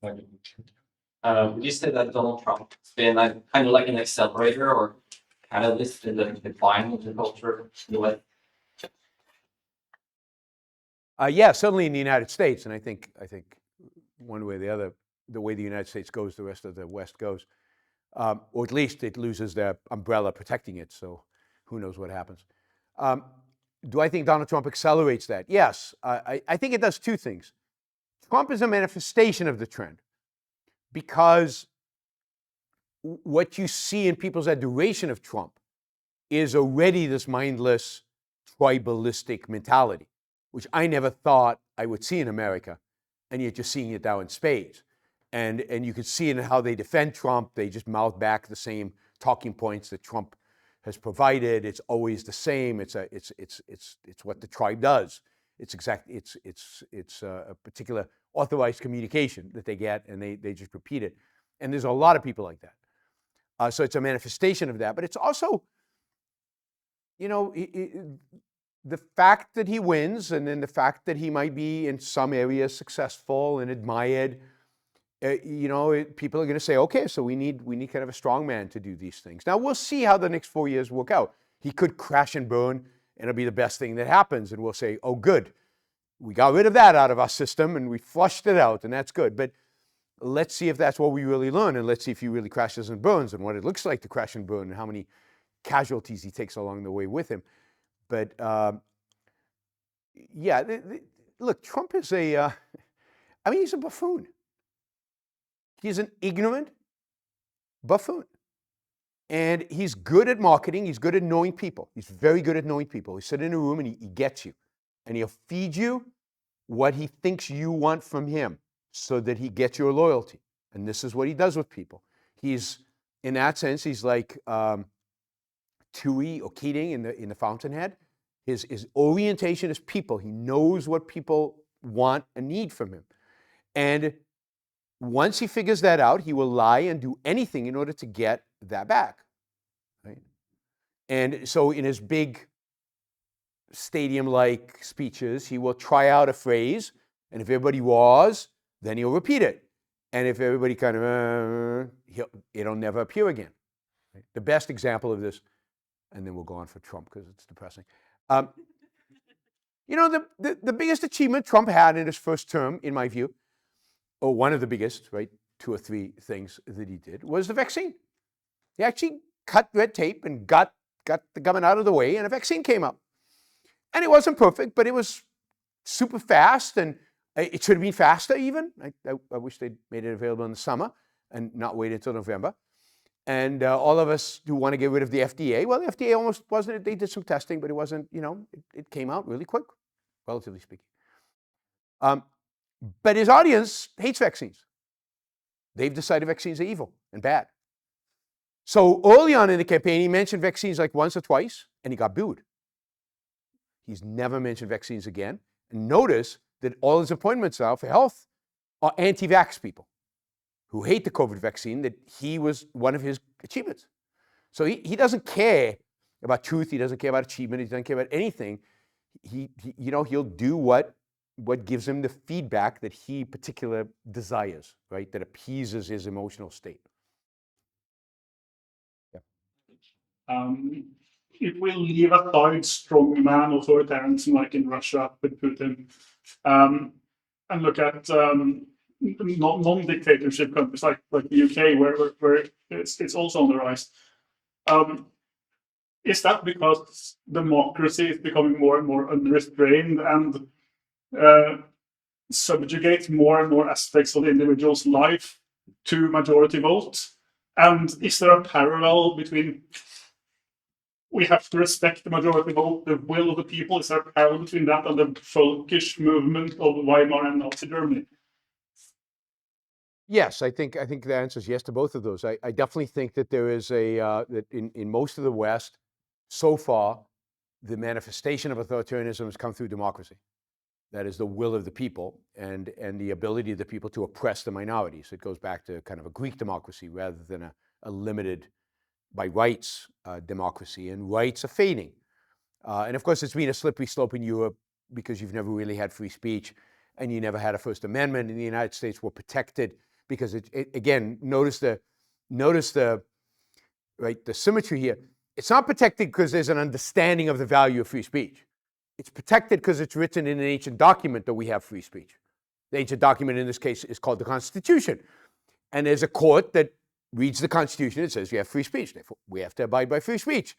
Speaker 3: Would you say that Donald Trump has been kind of like an accelerator or catalyst in the decline of the culture in the way?
Speaker 1: Yeah, certainly in the United States, and I think one way or the other, the way the United States goes, the rest of the West goes, or at least it loses their umbrella protecting it. So who knows what happens? Do I think Donald Trump accelerates that? Yes, I think it does two things. Trump is a manifestation of the trend, because what you see in people's adoration of Trump is already this mindless, tribalistic mentality, which I never thought I would see in America, and yet you're seeing it now in spades. And you can see in how they defend Trump. They just mouth back the same talking points that Trump has provided. It's always the same. It's what the tribe does. It's a particular authorized communication that they get, and they just repeat it. And there's a lot of people like that. So it's a manifestation of that. But it's also, the fact that he wins, and then the fact that he might be in some areas successful and admired, people are going to say, okay, so we need kind of a strong man to do these things. Now we'll see how the next 4 years work out. He could crash and burn, and it'll be the best thing that happens, and we'll say, oh, good, we got rid of that out of our system, and we flushed it out, and that's good. But let's see if that's what we really learn, and let's see if he really crashes and burns, and what it looks like to crash and burn, and how many casualties he takes along the way with him. But look, Trump is he's a buffoon. He's an ignorant buffoon. And he's good at marketing. He's good at knowing people. He's very good at knowing people. He sit in a room and he gets you. And he'll feed you what he thinks you want from him so that he gets your loyalty. And this is what he does with people. He's, in that sense, he's like Tui or Keating in the Fountainhead. His orientation is people. He knows what people want and need from him. And once he figures that out, he will lie and do anything in order to get that back. Right? And so in his big stadium-like speeches, he will try out a phrase, and if everybody was, then he'll repeat it. And if everybody kind of, it'll never appear again. Right? The best example of this, and then we'll go on for Trump because it's depressing. The biggest achievement Trump had in his first term, in my view, or one of the biggest, right, 2 or 3 things that he did, was the vaccine. He actually cut red tape and got the government out of the way, and a vaccine came up. And it wasn't perfect, but it was super fast, and it should have been faster even. I wish they'd made it available in the summer and not wait until November. And all of us who want to get rid of the FDA, well, the FDA almost wasn't, they did some testing, but it wasn't, it came out really quick, relatively speaking. But his audience hates vaccines. They've decided vaccines are evil and bad. So early on in the campaign, he mentioned vaccines like once or twice, and he got booed. He's never mentioned vaccines again. And notice that all his appointments now for health are anti-vax people who hate the COVID vaccine, that he was one of his achievements. So he doesn't care about truth. He doesn't care about achievement. He doesn't care about anything. He'll do what gives him the feedback that he particularly desires, right? That appeases his emotional state.
Speaker 4: If we leave aside strongman authoritarianism like in Russia with Putin, and look at non-dictatorship countries like the UK, where it's also on the rise, is that because democracy is becoming more and more unrestrained and subjugates more and more aspects of the individual's life to majority vote? And is there a parallel between we have to respect the majority vote, the will of the people? Is there a parallel between that and the folkish movement of Weimar and Nazi Germany?
Speaker 1: Yes, I think the answer is yes to both of those. I definitely think that there is that in most of the West, so far, the manifestation of authoritarianism has come through democracy. That is the will of the people and the ability of the people to oppress the minorities. It goes back to kind of a Greek democracy rather than a limited by rights democracy, and rights are fading. And of course, it's been a slippery slope in Europe because you've never really had free speech, and you never had a First Amendment. In the United States, we're protected because again, notice the symmetry here. It's not protected because there's an understanding of the value of free speech. It's protected because it's written in an ancient document that we have free speech. The ancient document in this case is called the Constitution, and there's a court that reads the Constitution. It says you have free speech. Therefore, we have to abide by free speech.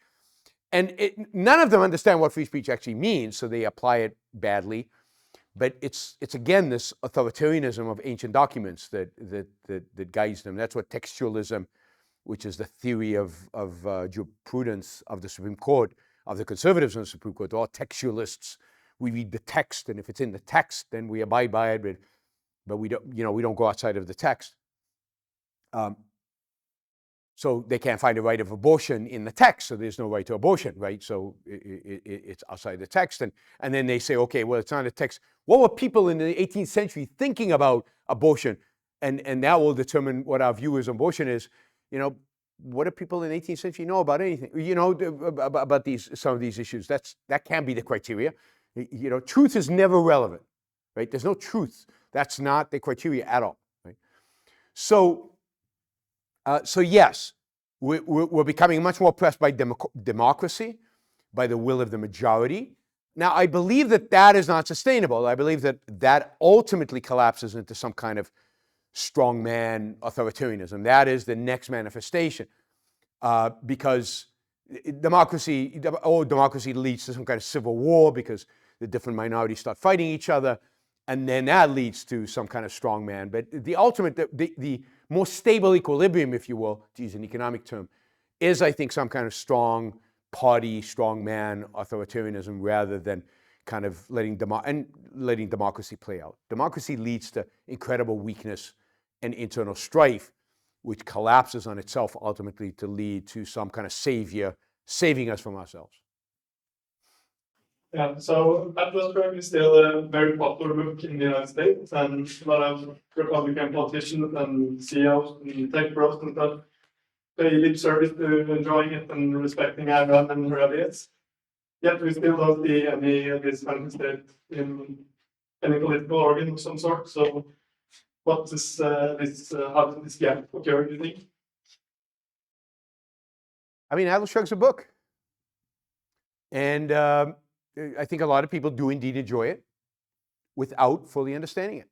Speaker 1: And none of them understand what free speech actually means, so they apply it badly. But it's again this authoritarianism of ancient documents that guides them. That's what textualism, which is the theory of jurisprudence of the Supreme Court, of the conservatives in the Supreme Court, all textualists. We read the text, and if it's in the text, then we abide by it. But we don't go outside of the text. So they can't find a right of abortion in the text, so there's no right to abortion, right? So it's outside the text. And then they say, okay, well, it's not a text. What were people in the 18th century thinking about abortion? And that will determine what our view is on abortion is. What do people in the 18th century know about anything? About some of these issues. That can't be the criteria. Truth is never relevant, right? There's no truth. That's not the criteria at all, right? So yes, we're becoming much more oppressed by democracy, by the will of the majority. Now, I believe that is not sustainable. I believe that ultimately collapses into some kind of strongman authoritarianism. That is the next manifestation, because democracy leads to some kind of civil war because the different minorities start fighting each other. and then that leads to some kind of strong man. But the ultimate, the more stable equilibrium, if you will, to use an economic term, is, I think, some kind of strong party, strong man authoritarianism, rather than kind of letting democracy play out. Democracy leads to incredible weakness and internal strife, which collapses on itself ultimately to lead to some kind of savior saving us from ourselves.
Speaker 5: Yeah, so Atlas Shrugged is still a very popular book in the United States, and a lot of Republican politicians and CEOs and tech bros and stuff pay lip service to enjoying it and respecting Ayn Rand and her ideas. Yet we still don't see any of this manifested in any political organ of some sort. So, what is how did this gap occur, do you think?
Speaker 1: I mean, Atlas Shrugged's a book. And I think a lot of people do indeed enjoy it without fully understanding it.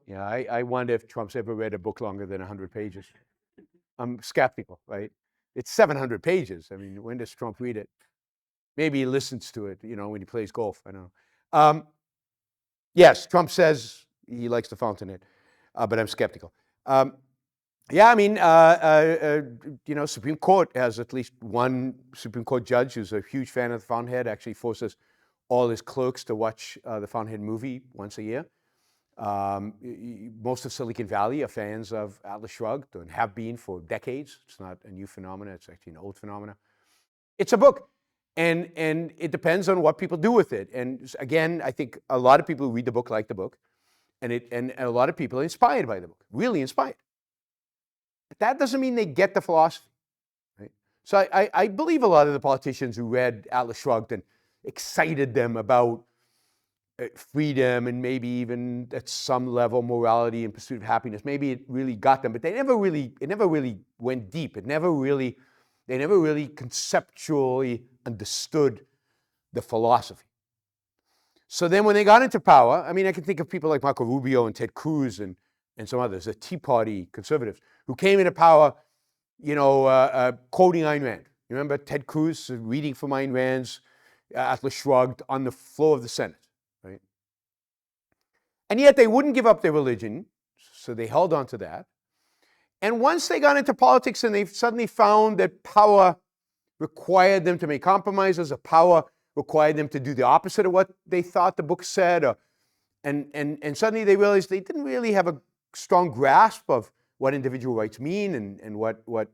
Speaker 1: Yeah, I wonder if Trump's ever read a book longer than 100 pages. I'm skeptical, right? It's 700 pages. I mean, when does Trump read it? Maybe he listens to it, when he plays golf. I don't know. Yes, Trump says he likes the Fountainhead, but I'm skeptical. Yeah, I mean, Supreme Court has at least one Supreme Court judge who's a huge fan of the Fountainhead, actually forces all his clerks to watch the Fountainhead movie once a year. Most of Silicon Valley are fans of Atlas Shrugged and have been for decades. It's not a new phenomenon, it's actually an old phenomenon. It's a book, and it depends on what people do with it. And again, I think a lot of people who read the book like the book, and a lot of people are inspired by the book, really inspired. But that doesn't mean they get the philosophy, right? So I believe a lot of the politicians who read Atlas Shrugged and excited them about freedom and maybe even at some level morality and pursuit of happiness, maybe it really got them, but it never really went deep. They never really conceptually understood the philosophy. So then when they got into power, I mean, I can think of people like Marco Rubio and Ted Cruz and some others, the Tea Party conservatives, who came into power, quoting Ayn Rand. You remember Ted Cruz reading from Ayn Rand's Atlas Shrugged on the floor of the Senate, right? And yet they wouldn't give up their religion, so they held on to that. And once they got into politics and they suddenly found that power required them to make compromises, or power required them to do the opposite of what they thought the book said, and suddenly they realized they didn't really have a strong grasp of what individual rights mean and what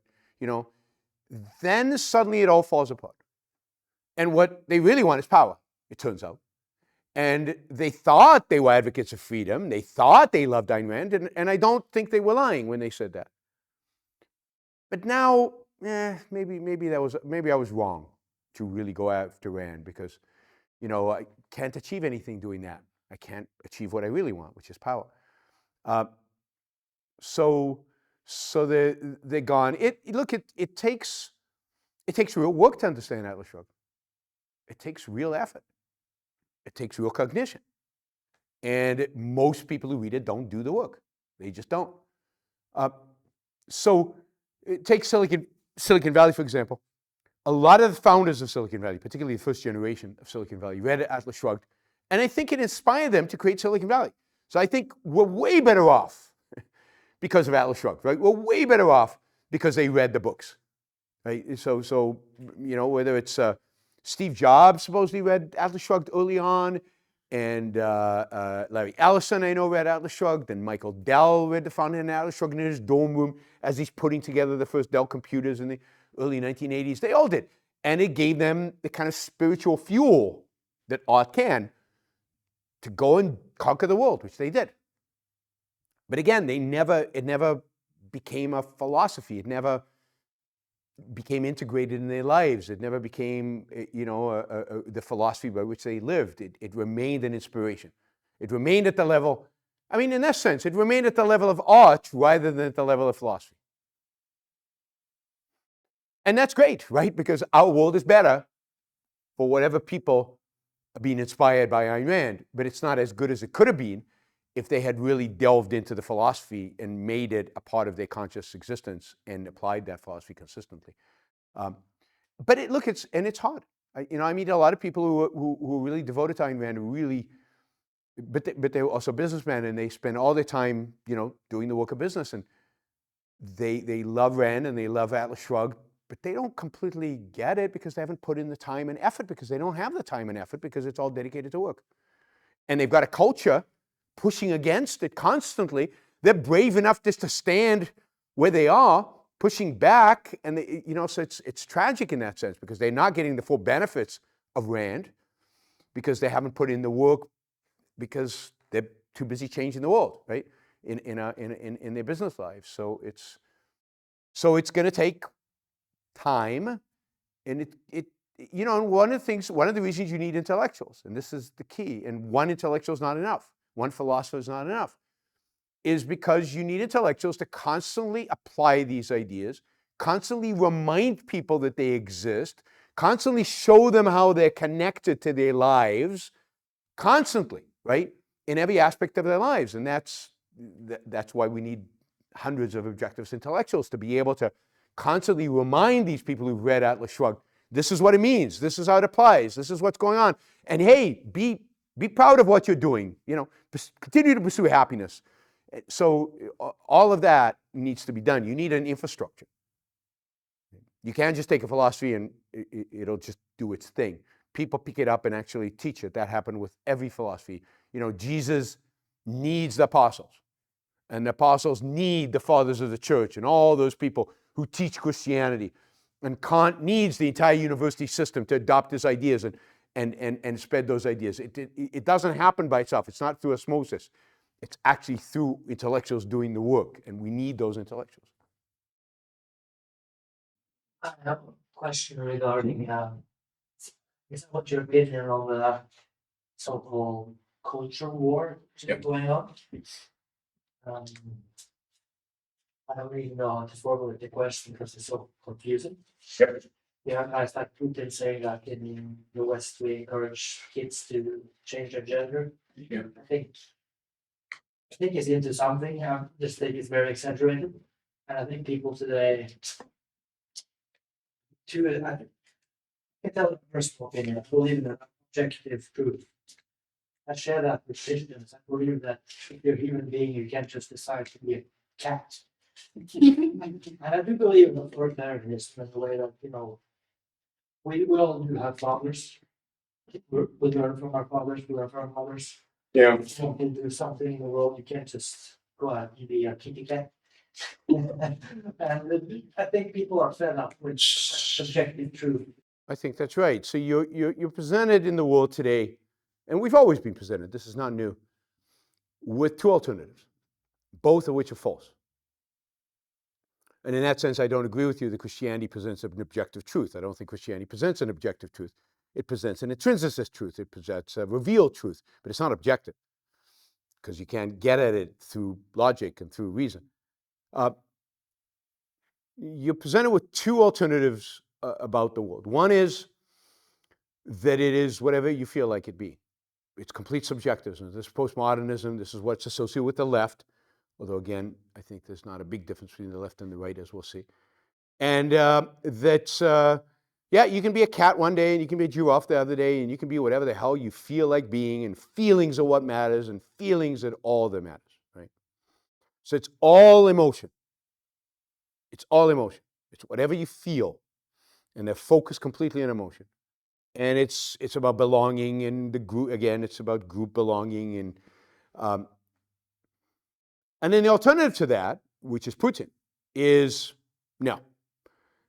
Speaker 1: then suddenly it all falls apart. And what they really want is power, it turns out. And they thought they were advocates of freedom. They thought they loved Ayn Rand, and I don't think they were lying when they said that. But now, maybe I was wrong to really go after Rand, because, I can't achieve anything doing that. I can't achieve what I really want, which is power. So they're gone. It takes real work to understand Atlas Shrugged. It takes real effort. It takes real cognition. And most people who read it don't do the work. They just don't. So take Silicon Valley, for example. A lot of the founders of Silicon Valley, particularly the first generation of Silicon Valley, read Atlas Shrugged, and I think it inspired them to create Silicon Valley. So I think we're way better off because of Atlas Shrugged, right? We're way better off because they read the books, right? So whether it's Steve Jobs supposedly read Atlas Shrugged early on, and Larry Ellison, I know, read Atlas Shrugged, and Michael Dell read the Fountainhead and Atlas Shrugged in his dorm room as he's putting together the first Dell computers in the early 1980s. They all did. And it gave them the kind of spiritual fuel that art can to go and conquer the world, which they did. But again, it never became a philosophy. It never became integrated in their lives. It never became, the philosophy by which they lived. It remained an inspiration. It remained at the level, in that sense, it remained at the level of art rather than at the level of philosophy. And that's great, right? Because our world is better for whatever people are being inspired by Ayn Rand, but it's not as good as it could have been if they had really delved into the philosophy and made it a part of their conscious existence and applied that philosophy consistently. but it's hard. I meet a lot of people who are really devoted to Ayn Rand, but they're also businessmen, and they spend all their time, doing the work of business, and they love Rand and they love Atlas Shrugged, but they don't completely get it because they haven't put in the time and effort, because they don't have the time and effort, because it's all dedicated to work. And they've got a culture pushing against it constantly. They're brave enough just to stand where they are, pushing back, and so it's tragic in that sense, because they're not getting the full benefits of Rand because they haven't put in the work, because they're too busy changing the world, right? In their business lives. So it's going to take time, and one of the reasons you need intellectuals, and this is the key, and one intellectual is not enough, one philosopher is not enough, is because you need intellectuals to constantly apply these ideas, constantly remind people that they exist, constantly show them how they're connected to their lives, constantly, right? In every aspect of their lives. And that's why we need hundreds of objectivist intellectuals, to be able to constantly remind these people who've read Atlas Shrugged, this is what it means, this is how it applies, this is what's going on. And hey, be proud of what you're doing, continue to pursue happiness. So all of that needs to be done. You need an infrastructure. You can't just take a philosophy and it'll just do its thing. People pick it up and actually teach it. That happened with every philosophy. Jesus needs the apostles, and the apostles need the fathers of the church and all those people who teach Christianity. And Kant needs the entire university system to adopt his ideas and spread those ideas. It doesn't happen by itself. It's not through osmosis. It's actually through intellectuals doing the work, and we need those intellectuals.
Speaker 6: I have a question regarding what your opinion on the so-called culture war going on. I don't really know how to formulate the question because it's so confusing.
Speaker 2: Yep.
Speaker 6: You have guys like Putin saying that in the West we encourage kids to change their gender.
Speaker 2: Yeah.
Speaker 6: I think he's into something. I just think it's very exaggerated, and I think people today, I can tell a personal opinion. I believe in objective truth. I share that with Christians. I believe that if you're a human being, you can't just decide to be a cat. And I do believe in authoritarianism in the way that, we all do have fathers. We learn from our fathers, we learn from our mothers.
Speaker 2: Yeah.
Speaker 6: If you want to do something in the world, you can't just go out and be a kitty cat. And I think people are fed up with subjective truth.
Speaker 1: I think that's right. So you're presented in the world today, and we've always been presented, this is not new, with two alternatives, both of which are false. And in that sense, I don't agree with you that Christianity presents an objective truth. I don't think Christianity presents an objective truth. It presents an intrinsicist truth. It presents a revealed truth, but it's not objective, because you can't get at it through logic and through reason. You're presented with two alternatives about the world. One is that it is whatever you feel like it be. It's complete subjectivism. This postmodernism, this is what's associated with the left, although again, I think there's not a big difference between the left and the right, as we'll see. And you can be a cat one day, and you can be a giraffe the other day, and you can be whatever the hell you feel like being, and feelings are what matters, and feelings are all that matters, right? So it's all emotion. It's all emotion. It's whatever you feel, and they're focused completely on emotion. And it's about belonging in the group. Again, it's about group belonging. And then the alternative to that, which is Putin, is no.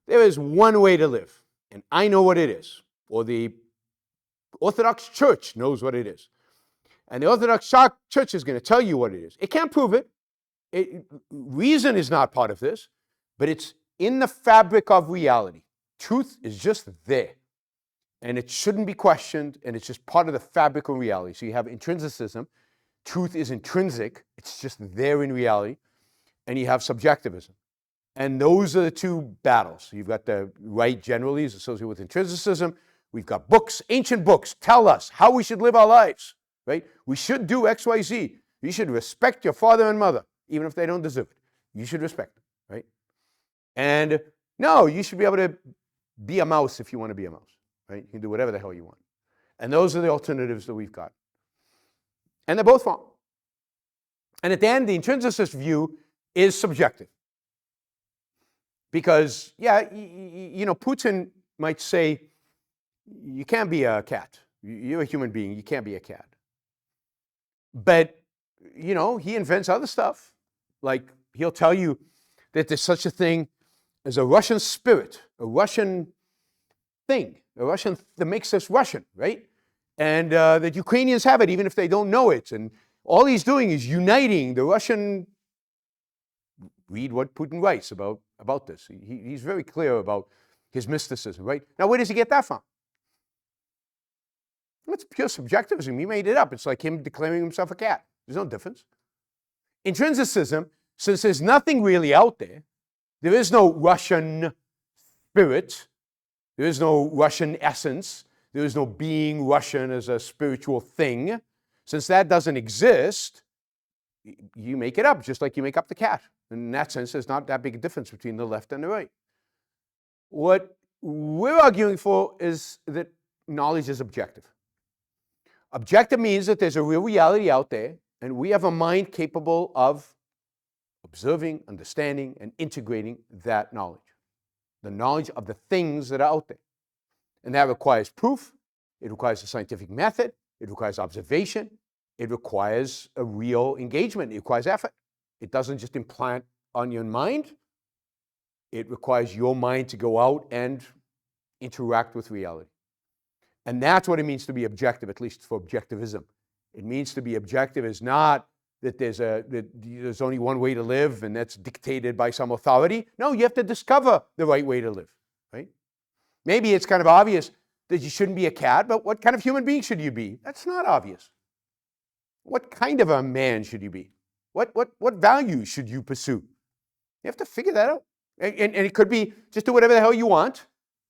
Speaker 1: There is one way to live, and I know what it is, or the Orthodox Church knows what it is. And the Orthodox Church is going to tell you what it is. It can't prove it. Reason is not part of this, but it's in the fabric of reality. Truth is just there, and it shouldn't be questioned, and it's just part of the fabric of reality. So you have intrinsicism. Truth is intrinsic. It's just there in reality. And you have subjectivism. And those are the two battles. You've got the right generally is associated with intrinsicism. We've got books, ancient books, tell us how we should live our lives, right? We should do X, Y, Z. You should respect your father and mother, even if they don't deserve it. You should respect them, right? And no, you should be able to be a mouse if you want to be a mouse, right? You can do whatever the hell you want. And those are the alternatives that we've got. And they're both wrong. And at the end, the intrinsicist view is subjective. Because, yeah, you know, Putin might say, you can't be a cat. You're a human being. You can't be a cat. But, you know, he invents other stuff. Like, he'll tell you that there's such a thing as a Russian spirit, a Russian thing, a Russian that makes us Russian, right? And that Ukrainians have it even if they don't know it. And all he's doing is uniting the Russian. Read what Putin writes about this. He's very clear about his mysticism, right? Now, where does he get that from? Well, it's pure subjectivism. He made it up. It's like him declaring himself a cat. There's no difference. Intrinsicism, since there's nothing really out there, there is no Russian spirit, there is no Russian essence, there is no being Russian as a spiritual thing. Since that doesn't exist, you make it up, just like you make up the cat. In that sense, there's not that big a difference between the left and the right. What we're arguing for is that knowledge is objective. Objective means that there's a real reality out there, and we have a mind capable of observing, understanding, and integrating that knowledge. The knowledge of the things that are out there. And that requires proof, it requires a scientific method, it requires observation, it requires a real engagement, it requires effort. It doesn't just implant on your mind, it requires your mind to go out and interact with reality. And that's what it means to be objective, at least for objectivism. It means to be objective is not that there's only one way to live and that's dictated by some authority. No, you have to discover the right way to live, right? Maybe it's kind of obvious that you shouldn't be a cat, but what kind of human being should you be? That's not obvious. What kind of a man should you be? What values should you pursue? You have to figure that out. And it could be just do whatever the hell you want.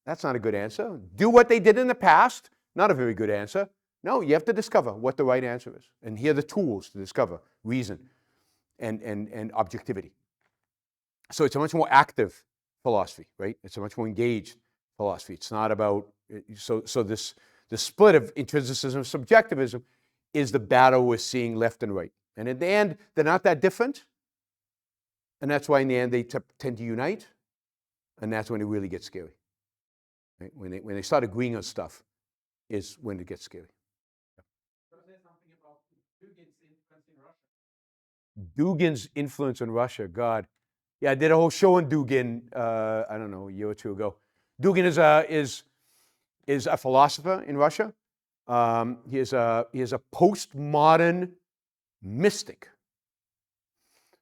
Speaker 1: That's not a good answer. Do what they did in the past. Not a very good answer. No, you have to discover what the right answer is. And here are the tools to discover reason and objectivity. So it's a much more active philosophy, right? It's a much more engaged philosophy. It's not about, so the split of intrinsicism and subjectivism is the battle we're seeing left and right. And at the end, they're not that different. And that's why in the end they tend to unite. And that's when it really gets scary. Right? When they start agreeing on stuff is when it gets scary. Dugin's influence in Russia, God. Yeah, I did a whole show on Dugin, I don't know, a year or two ago. Dugin is a philosopher in Russia. He is a postmodern mystic.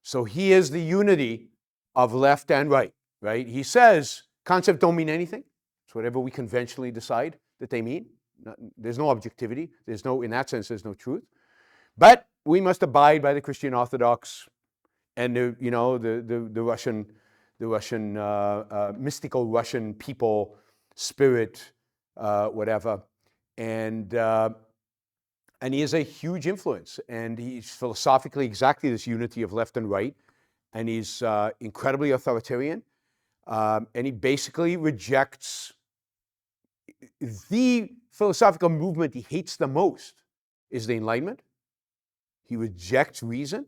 Speaker 1: So he is the unity of left and right, right? He says concepts don't mean anything. It's whatever we conventionally decide that they mean. There's no objectivity. In that sense, there's no truth. But we must abide by the Christian Orthodox and the Russian mystical Russian people, spirit, whatever. And he is a huge influence. And he's philosophically exactly this unity of left and right. And he's incredibly authoritarian. And he basically rejects the philosophical movement he hates the most is the Enlightenment. He rejects reason,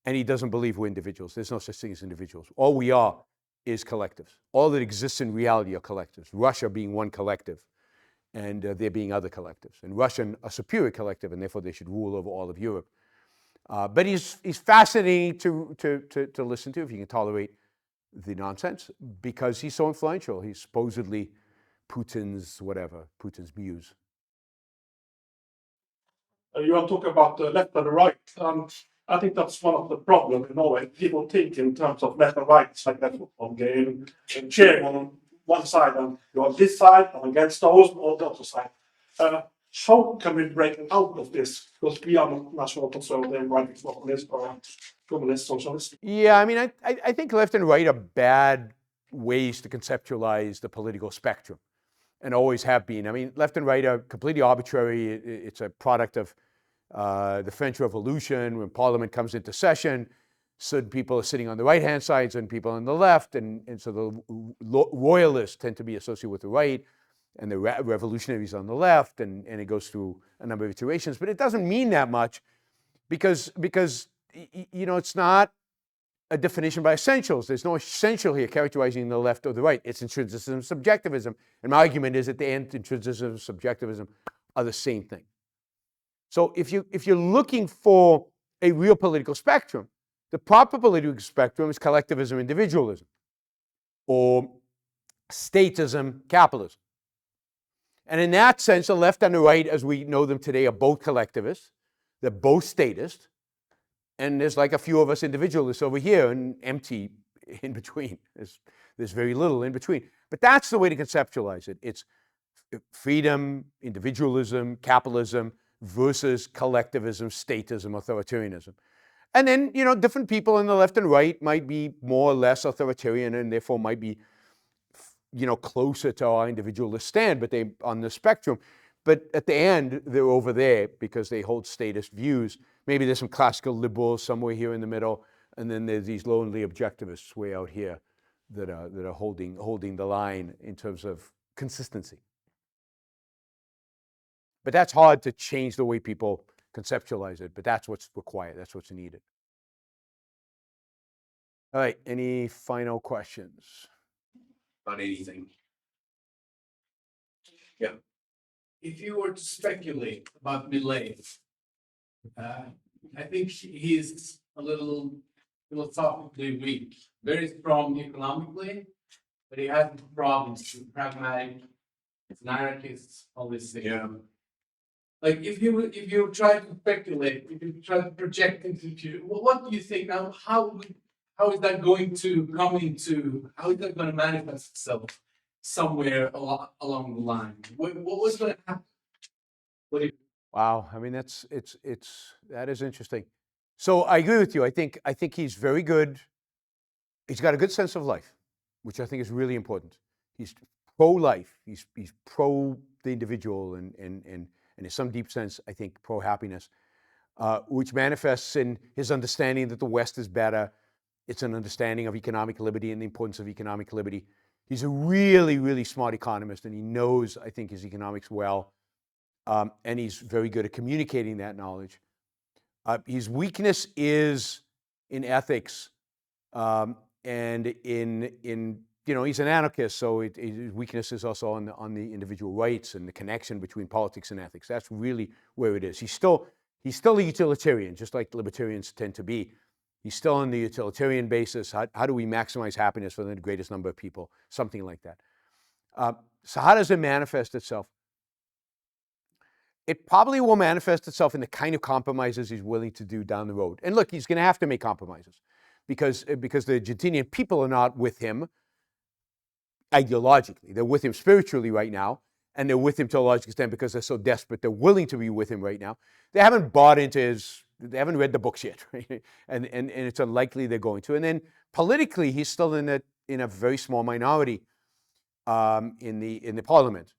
Speaker 1: and he doesn't believe we're individuals. There's no such thing as individuals. All we are is collectives. All that exists in reality are collectives. Russia being one collective, and there being other collectives. And Russia a superior collective, and therefore they should rule over all of Europe. But he's fascinating to listen to if you can tolerate the nonsense, because he's so influential. He's supposedly Putin's muse.
Speaker 4: You are talking about the left and the right. I think that's one of the problems in Norway. People think in terms of left and right. It's like that football game, and cheering on one side, and you're on this side, and against those, or the other side. How can we break out of this? Because we are not national conservative, right, populist, or communist, socialist.
Speaker 1: Yeah, I mean, I think left and right are bad ways to conceptualize the political spectrum, and always have been. I mean, left and right are completely arbitrary. It's a product of the French Revolution, when Parliament comes into session. certain people are sitting on the right-hand side, certain people on the left, and so the royalists tend to be associated with the right, and the revolutionaries on the left, and it goes through a number of iterations. But it doesn't mean that much because it's not a definition by essentials. There's no essential here characterizing the left or the right. It's intrinsicism, subjectivism. And my argument is at the end, intrinsicism, subjectivism are the same thing. So if you're looking for a real political spectrum, the proper political spectrum is collectivism, individualism, or statism, capitalism. And in that sense, the left and the right, as we know them today, are both collectivists. They're both statist. And there's like a few of us individualists over here and empty in between. There's very little in between. But that's the way to conceptualize it. It's freedom, individualism, capitalism versus collectivism, statism, authoritarianism. And then, different people on the left and right might be more or less authoritarian and therefore might be, closer to our individualist stand, but they're on the spectrum. But at the end, they're over there because they hold statist views. Maybe there's some classical liberals somewhere here in the middle, and then there's these lonely objectivists way out here that are holding the line in terms of consistency. But that's hard to change the way people conceptualize it, but that's what's required, that's what's needed. All right, any final questions about anything? Yeah.
Speaker 7: If you were to speculate about Millet, I think he's a little philosophically weak, very strong economically, but he has problems with pragmatic, it's an anarchist, all these things.
Speaker 1: Yeah.
Speaker 7: Like if you try to speculate, if you try to project into the future, what do you think now? How is that going to come into? How is that going to manifest itself somewhere along the line? What's going to happen?
Speaker 1: Wow, I mean that is interesting. So I agree with you. I think he's very good. He's got a good sense of life, which I think is really important. He's pro-life. He's pro the individual and in some deep sense, I think, pro-happiness, which manifests in his understanding that the West is better. It's an understanding of economic liberty and the importance of economic liberty. He's a really, really smart economist, and he knows, I think, his economics well, and he's very good at communicating that knowledge. His weakness is in ethics, and he's an anarchist, so his weakness is also on the individual rights and the connection between politics and ethics. That's really where it is. He's still a utilitarian, just like libertarians tend to be. He's still on the utilitarian basis. How do we maximize happiness for the greatest number of people? Something like that. So how does it manifest itself? It probably will manifest itself in the kind of compromises he's willing to do down the road. And look, he's going to have to make compromises because the Argentinian people are not with him ideologically. They're with him spiritually right now, and they're with him to a large extent because they're so desperate. They're willing to be with him right now. They haven't bought into they haven't read the books yet, right? And it's unlikely they're going to. And then politically, he's still in a very small minority in the parliament.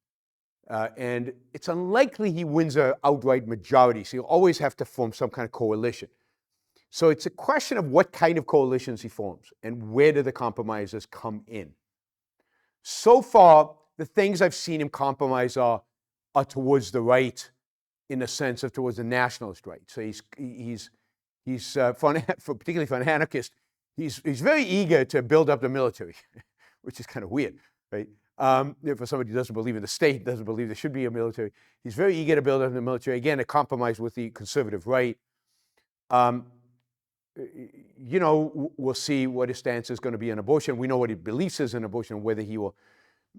Speaker 1: And it's unlikely he wins an outright majority, so he'll always have to form some kind of coalition. So it's a question of what kind of coalitions he forms and where do the compromises come in. So far, the things I've seen him compromise are towards the right, in the sense of towards the nationalist right. So he's particularly for an anarchist, he's very eager to build up the military, which is kind of weird, right? For somebody who doesn't believe in the state, doesn't believe there should be a military, he's very eager to build up the military. Again, a compromise with the conservative right. We'll see what his stance is going to be on abortion. We know what his beliefs is in abortion, whether he will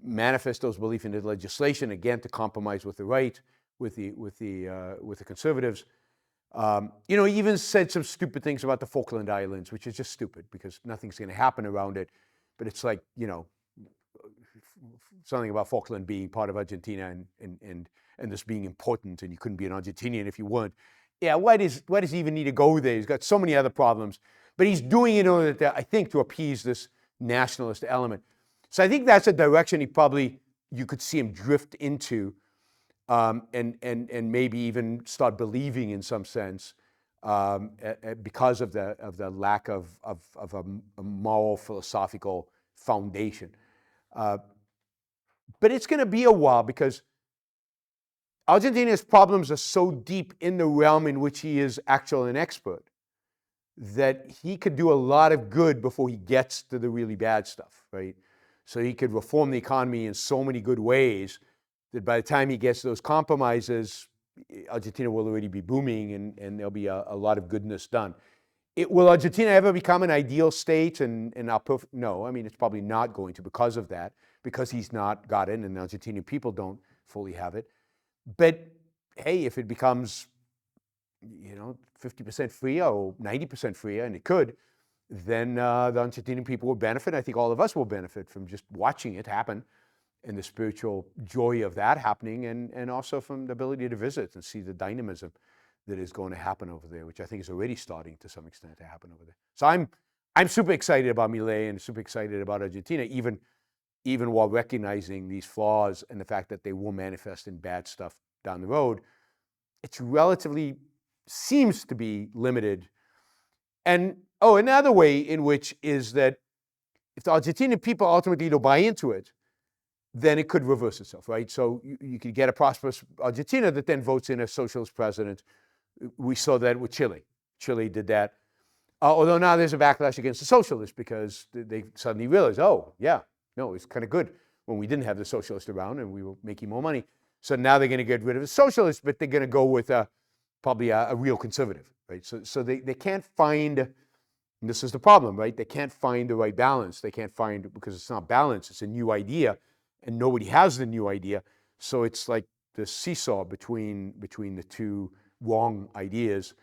Speaker 1: manifest those beliefs in the legislation, again, to compromise with the right, with the conservatives. He even said some stupid things about the Falkland Islands, which is just stupid because nothing's going to happen around it. But it's like, something about Falkland being part of Argentina and this being important, and you couldn't be an Argentinian if you weren't. Yeah, why does he even need to go there? He's got so many other problems. But he's doing it in order to appease this nationalist element. So I think that's a direction you could see him drift into, and maybe even start believing in some sense, because of the lack of a moral philosophical foundation. But it's going to be a while because Argentina's problems are so deep in the realm in which he is actually an expert that he could do a lot of good before he gets to the really bad stuff, right? So he could reform the economy in so many good ways that by the time he gets those compromises, Argentina will already be booming and there'll be a lot of goodness done. Will Argentina ever become an ideal state no, I mean, it's probably not going to because of that, because he's not got it and the Argentinian people don't fully have it. But hey, if it becomes, 50% freer or 90% freer, and it could, then the Argentinian people will benefit. I think all of us will benefit from just watching it happen and the spiritual joy of that happening, and also from the ability to visit and see the dynamism that is going to happen over there, which I think is already starting to some extent to happen over there. So I'm super excited about Milei and super excited about Argentina, even while recognizing these flaws and the fact that they will manifest in bad stuff down the road. It's relatively seems to be limited. And another way in which is that if the Argentinian people ultimately don't buy into it, then it could reverse itself, right? So you could get a prosperous Argentina that then votes in a socialist president. We saw that with Chile. Chile did that. Although now there's a backlash against the socialists because they suddenly realize, it's kind of good when we didn't have the socialists around and we were making more money. So now they're going to get rid of the socialists, but they're going to go with probably a real conservative, right? So they can't find, and this is the problem, right? They can't find the right balance. They can't find, because it's not balanced, it's a new idea, and nobody has the new idea. So it's like the seesaw between the two wrong ideas.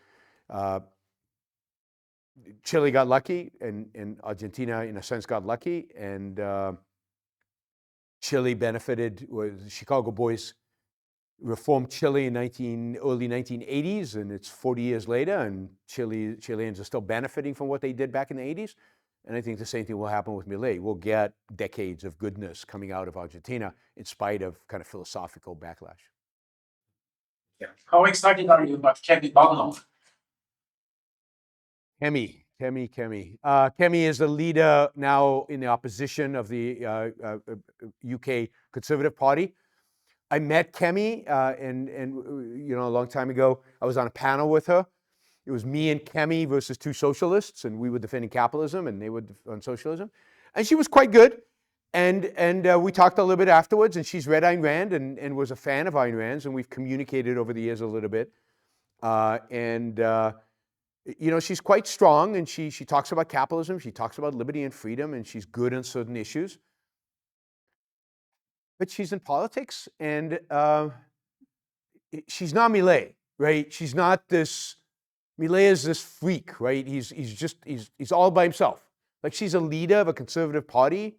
Speaker 1: Chile got lucky, and Argentina, in a sense, got lucky, and Chile benefited. The Chicago Boys reformed Chile in early 1980s, and it's 40 years later, and Chileans are still benefiting from what they did back in the 80s. And I think the same thing will happen with Milei. We'll get decades of goodness coming out of Argentina in spite of kind of philosophical backlash.
Speaker 7: Yeah. How excited are you about Kemi Badenoch?
Speaker 1: Kemi is the leader now in the opposition of the UK Conservative Party. I met Kemi, and a long time ago, I was on a panel with her. It was me and Kemi versus two socialists, and we were defending capitalism, and they were on socialism. And she was quite good. And we talked a little bit afterwards, and she's read Ayn Rand and was a fan of Ayn Rand's, and we've communicated over the years a little bit. She's quite strong, and she talks about capitalism, she talks about liberty and freedom, and she's good on certain issues. But she's in politics, and she's not Milei, right? She's not this. Milei is this freak, right? He's all by himself. Like, she's a leader of a conservative party,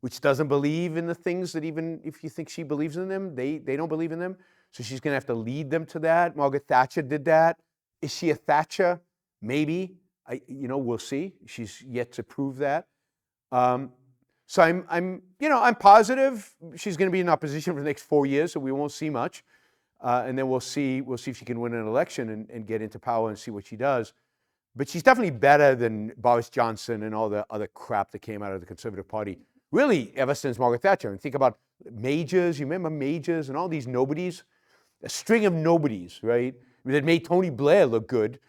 Speaker 1: which doesn't believe in the things that, even if you think she believes in them, they don't believe in them. So she's going to have to lead them to that. Margaret Thatcher did that. Is she a Thatcher? Maybe. We'll see. She's yet to prove that. So I'm positive she's going to be in opposition for the next 4 years, so we won't see much. And then we'll see if she can win an election and get into power and see what she does. But she's definitely better than Boris Johnson and all the other crap that came out of the Conservative Party, really, ever since Margaret Thatcher. And think about Majors. You remember Majors and all these nobodies? A string of nobodies, right? That made Tony Blair look good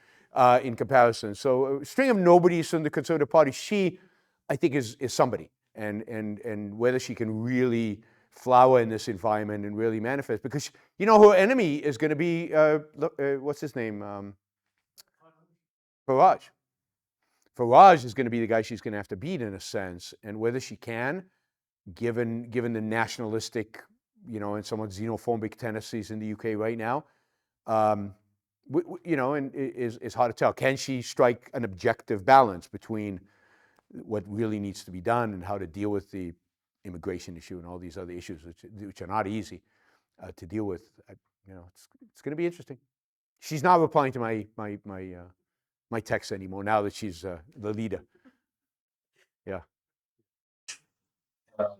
Speaker 1: in comparison. So a string of nobodies from the Conservative Party. She, I think, is somebody. And whether she can really flower in this environment and really manifest, because her enemy is going to be what's his name, Farage. Farage is going to be the guy she's going to have to beat, in a sense, and whether she can, given the nationalistic, and somewhat xenophobic tendencies in the UK right now, and is hard to tell. Can she strike an objective balance between what really needs to be done and how to deal with the immigration issue and all these other issues, which are not easy to deal with? It's going to be interesting. She's not replying to my texts anymore now that she's the leader. Yeah.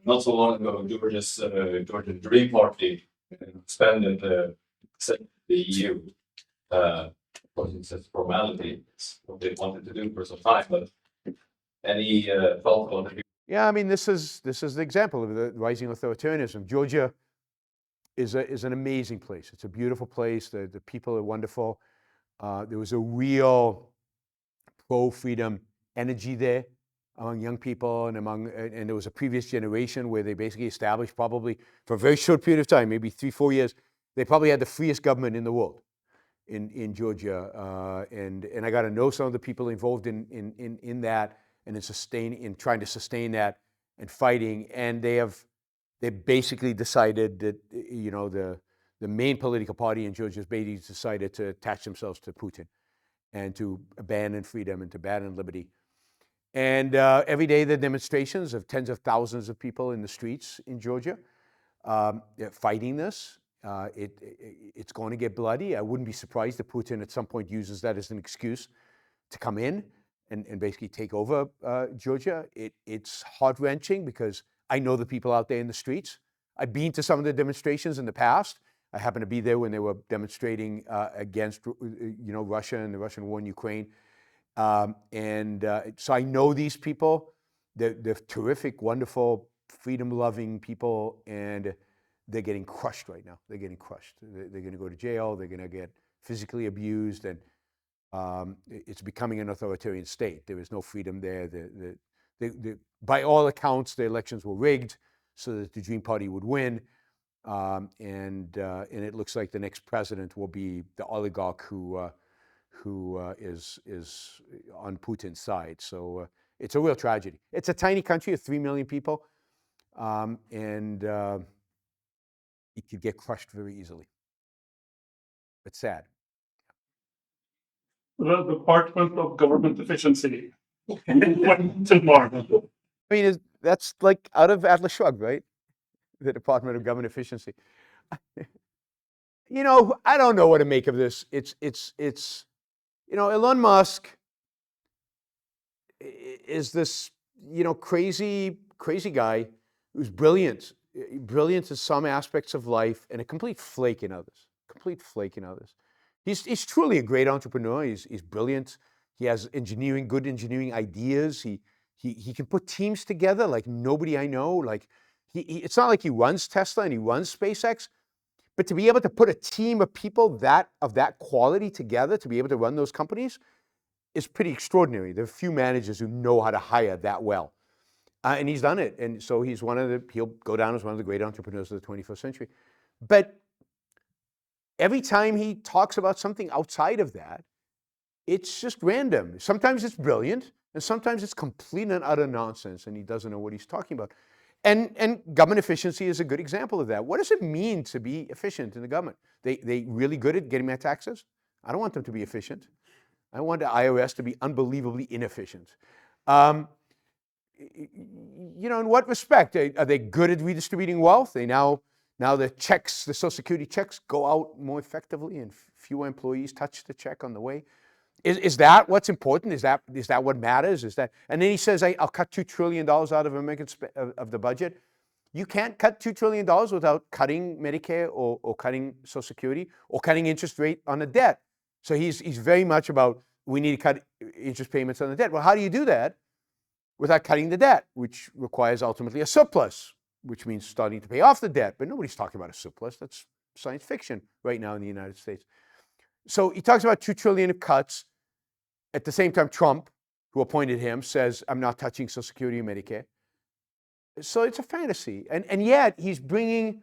Speaker 2: Not so long ago, Georgia's Dream Party expanded the EU.
Speaker 3: course, it's a formality. It's what they wanted to do for some time, but any thoughts on the
Speaker 1: Yeah, I mean, this is the example of the rising authoritarianism. Georgia is an amazing place. It's a beautiful place. The people are wonderful. There was a real pro-freedom energy there among young people and there was a previous generation where they basically established, probably for a very short period of time, maybe 3-4 years, they probably had the freest government in the world in Georgia. And I got to know some of the people involved in that and in trying to sustain that and fighting. And they basically decided that, you know, the main political party in Georgia has basically decided to attach themselves to Putin and to abandon freedom and to abandon liberty. And every day there are demonstrations of tens of thousands of people in the streets in Georgia fighting this. It's going to get bloody. I wouldn't be surprised if Putin at some point uses that as an excuse to come in and basically take over Georgia. It's heart-wrenching because I know the people out there in the streets. I've been to some of the demonstrations in the past. I happened to be there when they were demonstrating against, Russia and the Russian war in Ukraine. So I know these people. They're terrific, wonderful, freedom-loving people, and they're getting crushed right now. They're getting crushed. They're going to go to jail. They're going to get physically abused, and it's becoming an authoritarian state. There is no freedom there. By all accounts, the elections were rigged so that the Dream Party would win. And it looks like the next president will be the oligarch who is on Putin's side. So it's a real tragedy. It's a tiny country of 3 million people, and it could get crushed very easily. It's sad.
Speaker 4: The Department of Government Efficiency went to Mars.
Speaker 1: I mean, that's like out of Atlas Shrugged, right? The Department of Government Efficiency. I don't know what to make of this. It's Elon Musk is this, crazy guy who's brilliant in some aspects of life and a complete flake in others. He's truly a great entrepreneur. He's brilliant. He has good engineering ideas. He can put teams together like nobody I know. Like it's not like he runs Tesla and he runs SpaceX, but to be able to put a team of people of that quality together to be able to run those companies is pretty extraordinary. There are few managers who know how to hire that well. And he's done it. And so he'll go down as one of the great entrepreneurs of the 21st century. But every time he talks about something outside of that, it's just random. Sometimes it's brilliant, and sometimes it's complete and utter nonsense, and he doesn't know what he's talking about. And government efficiency is a good example of that. What does it mean to be efficient in the government? They really good at getting my taxes? I don't want them to be efficient. I want the IRS to be unbelievably inefficient. In what respect? Are they good at redistributing wealth? Now the Social Security checks go out more effectively and fewer employees touch the check on the way. Is that what's important? Is that what matters? And then he says, I'll cut $2 trillion out of of the budget. You can't cut $2 trillion without cutting Medicare or cutting Social Security or cutting interest rate on the debt. So he's very much about, we need to cut interest payments on the debt. Well, how do you do that without cutting the debt, which requires ultimately a surplus, which means starting to pay off the debt? But nobody's talking about a surplus. That's science fiction right now in the United States. So he talks about $2 trillion of cuts. At the same time, Trump, who appointed him, says, I'm not touching Social Security or Medicare. So it's a fantasy. And yet he's bringing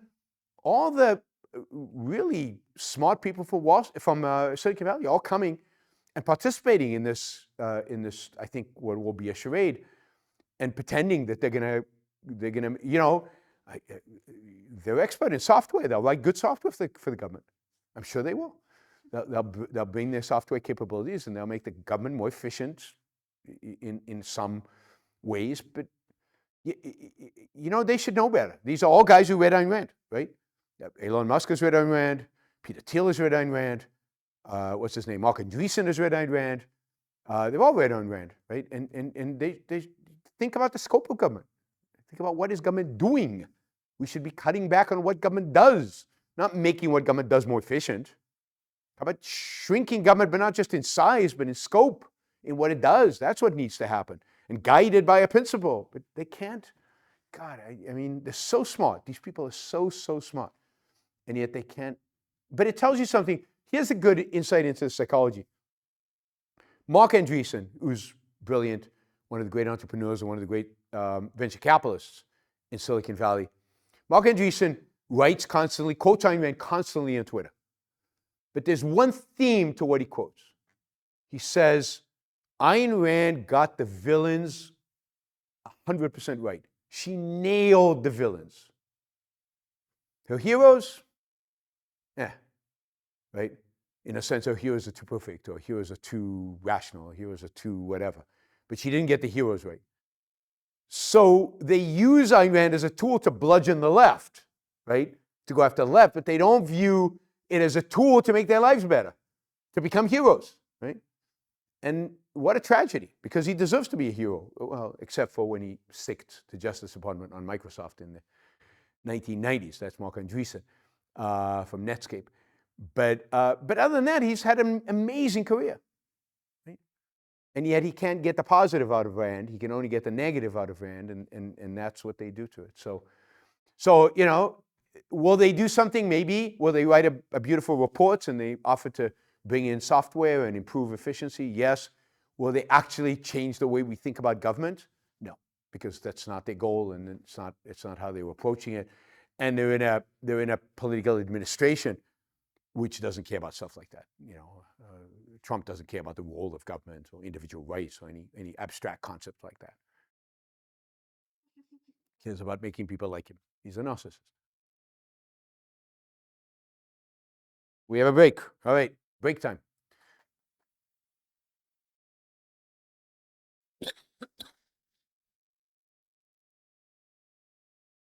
Speaker 1: all the really smart people from Silicon Valley, all coming and participating in this, I think, what will be a charade, and pretending that they're gonna, they're expert in software. They'll write good software for the government. I'm sure they will. They'll bring their software capabilities and they'll make the government more efficient in some ways. But they should know better. These are all guys who read Ayn Rand, right? Elon Musk has read Ayn Rand. Peter Thiel has read Ayn Rand. What's his name? Mark Andreessen has read Ayn Rand. They've all read Ayn Rand, right? And they think about the scope of government. Think about what is government doing. We should be cutting back on what government does, not making what government does more efficient. How about shrinking government, but not just in size, but in scope, in what it does? That's what needs to happen. And guided by a principle. But they can't. God, I mean, they're so smart. These people are so smart. And yet they can't. But it tells you something. Here's a good insight into psychology. Mark Andreessen, who's brilliant, one of the great entrepreneurs and one of the great venture capitalists in Silicon Valley. Mark Andreessen writes constantly, quotes Ayn Rand constantly on Twitter. But there's one theme to what he quotes. He says, Ayn Rand got the villains 100% right. She nailed the villains. Her heroes, right? In a sense, her heroes are too perfect, or heroes are too rational, or heroes are too whatever. But she didn't get the heroes right. So they use Ayn Rand as a tool to bludgeon the left, right? To go after the left, but they don't view it as a tool to make their lives better, to become heroes, right? And what a tragedy, because he deserves to be a hero, well, except for when he sticked the Justice Department on Microsoft in the 1990s. That's Mark Andreessen from Netscape. But other than that, he's had an amazing career, right? And yet he can't get the positive out of Rand. He can only get the negative out of Rand, and that's what they do to it. So you know, will they do something? Maybe. Will they write a beautiful reports and they offer to bring in software and improve efficiency? Yes. Will they actually change the way we think about government? No, because that's not their goal, and it's not how they were approaching it. And they're in a political administration which doesn't care about stuff like that. You know, Trump doesn't care about the role of government or individual rights or any abstract concept like that. He cares about making people like him. He's a narcissist. We have a break. All right, break time.